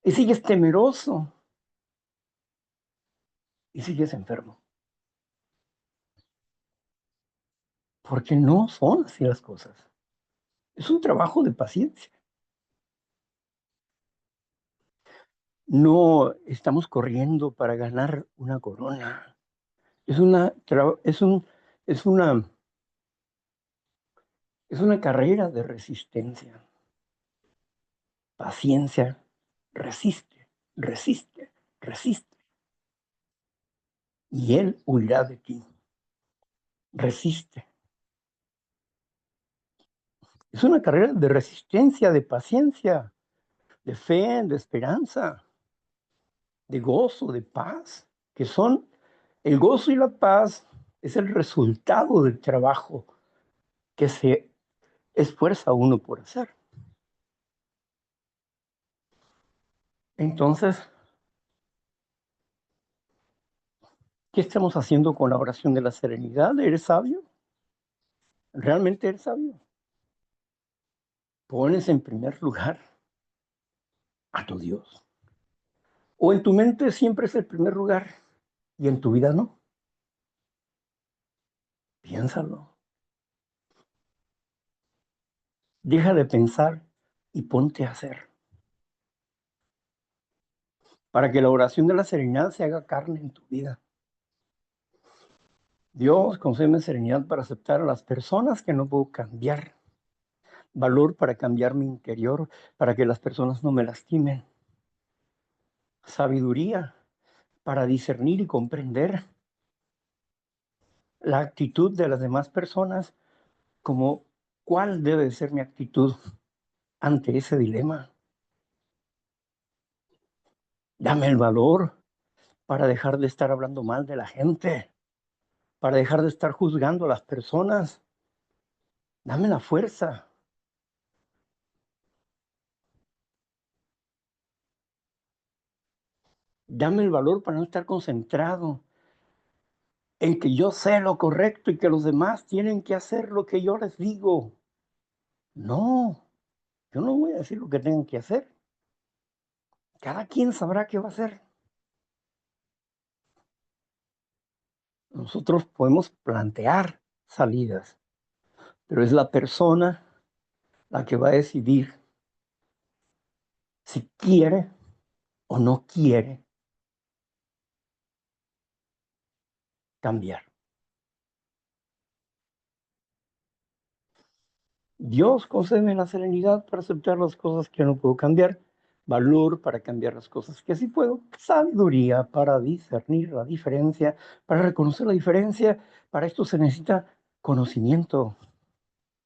y sigues temeroso, y sigues enfermo. Porque no son así las cosas. Es un trabajo de paciencia. No estamos corriendo para ganar una corona. Es una, es un, es una, es una carrera de resistencia. Paciencia, resiste, resiste, resiste. Y Él huirá de ti. Resiste. Es una carrera de resistencia, de paciencia, de fe, de esperanza, de gozo, de paz, que son el gozo y la paz es el resultado del trabajo que se esfuerza uno por hacer. Entonces, ¿qué estamos haciendo con la oración de la serenidad? ¿Eres sabio? ¿Realmente eres sabio? Pones en primer lugar a tu Dios. O en tu mente siempre es el primer lugar y en tu vida no. Piénsalo. Deja de pensar y ponte a hacer. Para que la oración de la serenidad se haga carne en tu vida. Dios, concédeme serenidad para aceptar a las personas que no puedo cambiar. Valor para cambiar mi interior, para que las personas no me lastimen. Sabiduría para discernir y comprender la actitud de las demás personas, como cuál debe ser mi actitud ante ese dilema. Dame el valor para dejar de estar hablando mal de la gente, para dejar de estar juzgando a las personas. Dame la fuerza. Dame el valor para no estar concentrado en que yo sé lo correcto y que los demás tienen que hacer lo que yo les digo. No, yo no voy a decir lo que tengan que hacer. Cada quien sabrá qué va a hacer. Nosotros podemos plantear salidas, pero es la persona la que va a decidir si quiere o no quiere cambiar. Dios concede la serenidad para aceptar las cosas que no puedo cambiar, valor para cambiar las cosas que sí puedo, sabiduría para discernir la diferencia, para reconocer la diferencia. Para esto se necesita conocimiento.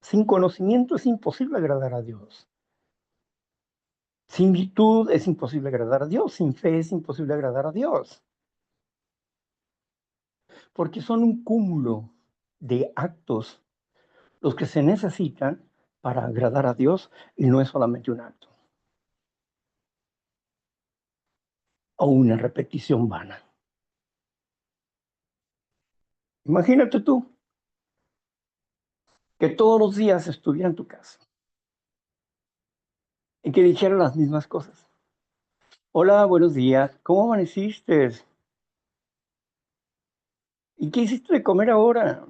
Sin conocimiento es imposible agradar a Dios. Sin virtud es imposible agradar a Dios. Sin fe es imposible agradar a Dios. Porque son un cúmulo de actos los que se necesitan para agradar a Dios, y no es solamente un acto o una repetición vana. Imagínate tú que todos los días estuviera en tu casa y que dijera las mismas cosas. Hola, buenos días, ¿cómo amaneciste? ¿Y qué hiciste de comer ahora?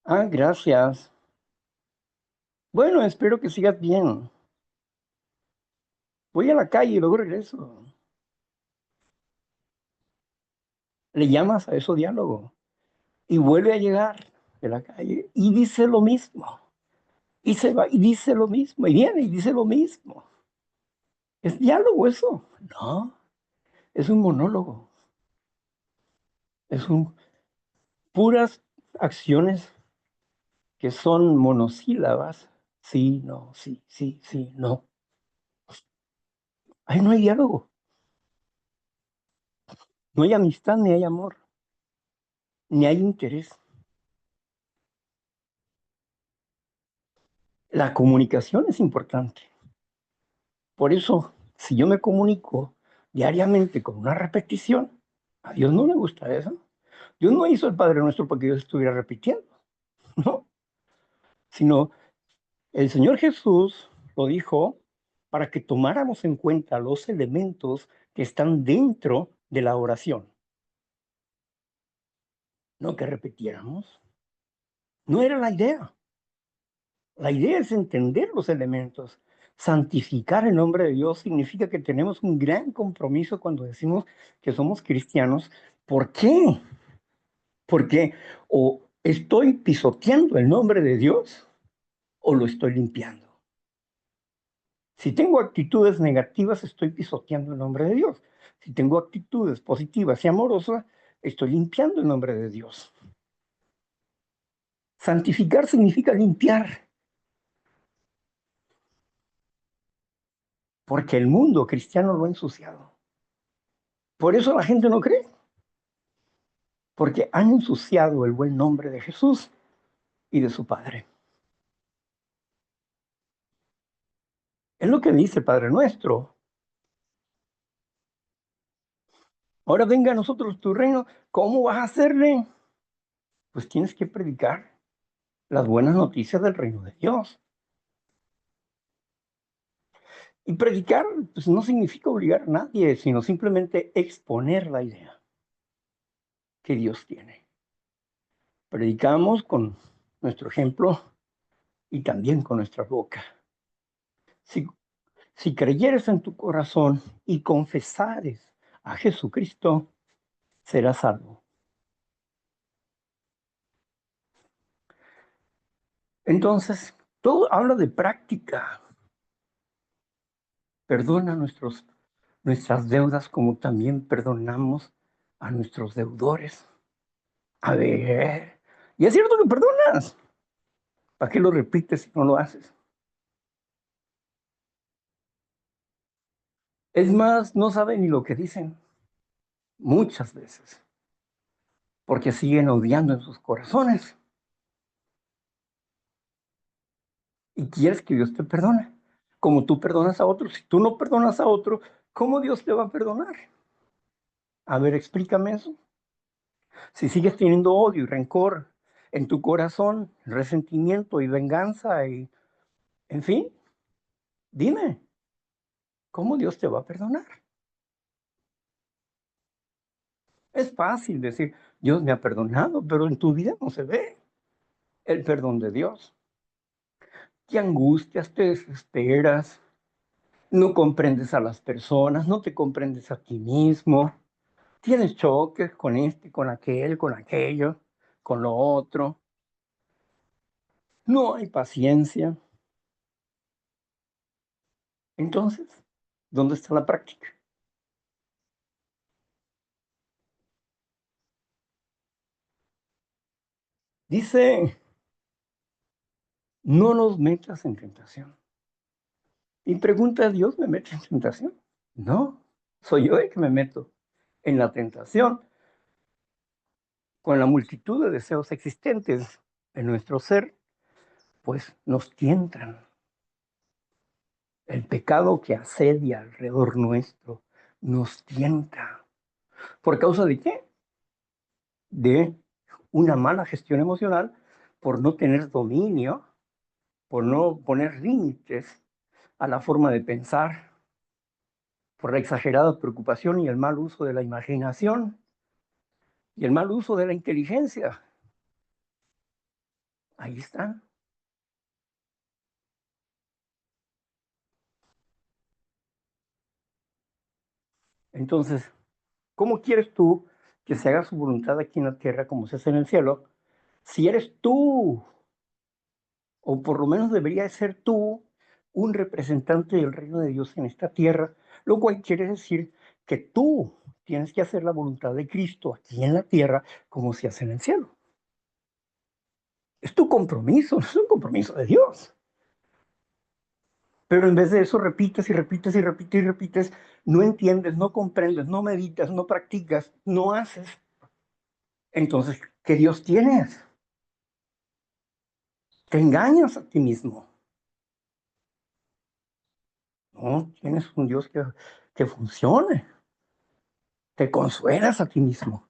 Ah, gracias. Bueno, espero que sigas bien. Voy a la calle y luego regreso. Le llamas a eso diálogo y vuelve a llegar de la calle y dice lo mismo. Y se va y dice lo mismo. Y viene y dice lo mismo. ¿Es diálogo eso? No, es un monólogo. Es puras acciones que son monosílabas. Sí, no, sí, sí, sí, no. Ahí no hay diálogo. No hay amistad, ni hay amor, ni hay interés. La comunicación es importante. Por eso, si yo me comunico diariamente con una repetición, a Dios no le gusta eso. Dios no hizo el Padre Nuestro para que yo estuviera repitiendo, ¿no? Sino el Señor Jesús lo dijo para que tomáramos en cuenta los elementos que están dentro de la oración, no que repitiéramos. No era la idea. La idea es entender los elementos. Santificar el nombre de Dios significa que tenemos un gran compromiso cuando decimos que somos cristianos. ¿Por qué? Porque o estoy pisoteando el nombre de Dios o lo estoy limpiando. Si tengo actitudes negativas, estoy pisoteando el nombre de Dios. Si tengo actitudes positivas y amorosas, estoy limpiando el nombre de Dios. Santificar significa limpiar, porque el mundo cristiano lo ha ensuciado. Por eso la gente no cree, porque han ensuciado el buen nombre de Jesús y de su Padre. Es lo que dice el Padre Nuestro. Ahora venga a nosotros tu reino. ¿Cómo vas a hacerle? Pues tienes que predicar las buenas noticias del reino de Dios. Y predicar pues, no significa obligar a nadie, sino simplemente exponer la idea que Dios tiene. Predicamos con nuestro ejemplo y también con nuestra boca. Si creyeres en tu corazón y confesares a Jesucristo, serás salvo. Entonces, todo habla de práctica. Perdona nuestras deudas como también perdonamos a nuestros deudores. A ver, y es cierto que perdonas. ¿Para qué lo repites si no lo haces? Es más, no saben ni lo que dicen muchas veces, porque siguen odiando en sus corazones. Y quieres que Dios te perdone, como tú perdonas a otros. Si tú no perdonas a otro, ¿cómo Dios te va a perdonar? A ver, explícame eso. Si sigues teniendo odio y rencor en tu corazón, resentimiento y venganza, en fin, dime, ¿cómo Dios te va a perdonar? Es fácil decir, Dios me ha perdonado, pero en tu vida no se ve el perdón de Dios. Te angustias, te desesperas, no comprendes a las personas, no te comprendes a ti mismo, tienes choques con este, con aquel, con aquello, con lo otro. No hay paciencia. Entonces, ¿dónde está la práctica? Dice, no nos metas en tentación. Y pregunta a Dios, ¿me metes en tentación? No, soy yo el que me meto en la tentación con la multitud de deseos existentes en nuestro ser, pues nos tientan. El pecado que asedia alrededor nuestro nos tienta. ¿Por causa de qué? De una mala gestión emocional, por no tener dominio, por no poner límites a la forma de pensar, por la exagerada preocupación y el mal uso de la imaginación y el mal uso de la inteligencia. Ahí están. Entonces, ¿cómo quieres tú que se haga su voluntad aquí en la tierra como se hace en el cielo? Si eres tú, o por lo menos debería ser tú, un representante del reino de Dios en esta tierra, lo cual quiere decir que tú tienes que hacer la voluntad de Cristo aquí en la tierra como se hace en el cielo. Es tu compromiso, no es un compromiso de Dios. Pero en vez de eso repites y repites y repites y repites, no entiendes, no comprendes, no meditas, no practicas, no haces. Entonces, ¿qué Dios tienes? Te engañas a ti mismo. No, tienes un Dios que funcione. Te consuelas a ti mismo,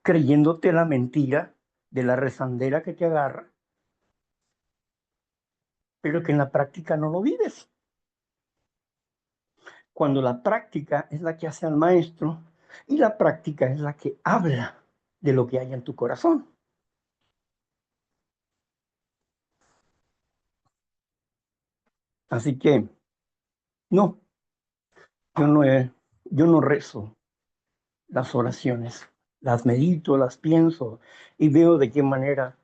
creyéndote la mentira de la rezandera que te agarra, pero que en la práctica no lo vives. Cuando la práctica es la que hace al maestro y la práctica es la que habla de lo que hay en tu corazón. Así que, no, yo no rezo las oraciones, las medito, las pienso y veo de qué manera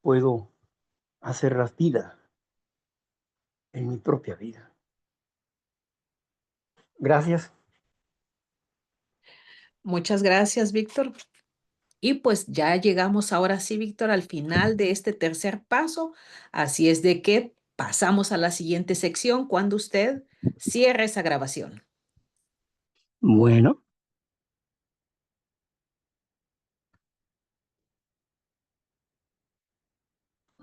puedo hacerlas vida en mi propia vida. Gracias. Muchas gracias, Víctor. Y pues ya llegamos ahora sí, Víctor, al final de este tercer paso. Así es de que pasamos a la siguiente sección cuando usted cierre esa grabación. Bueno.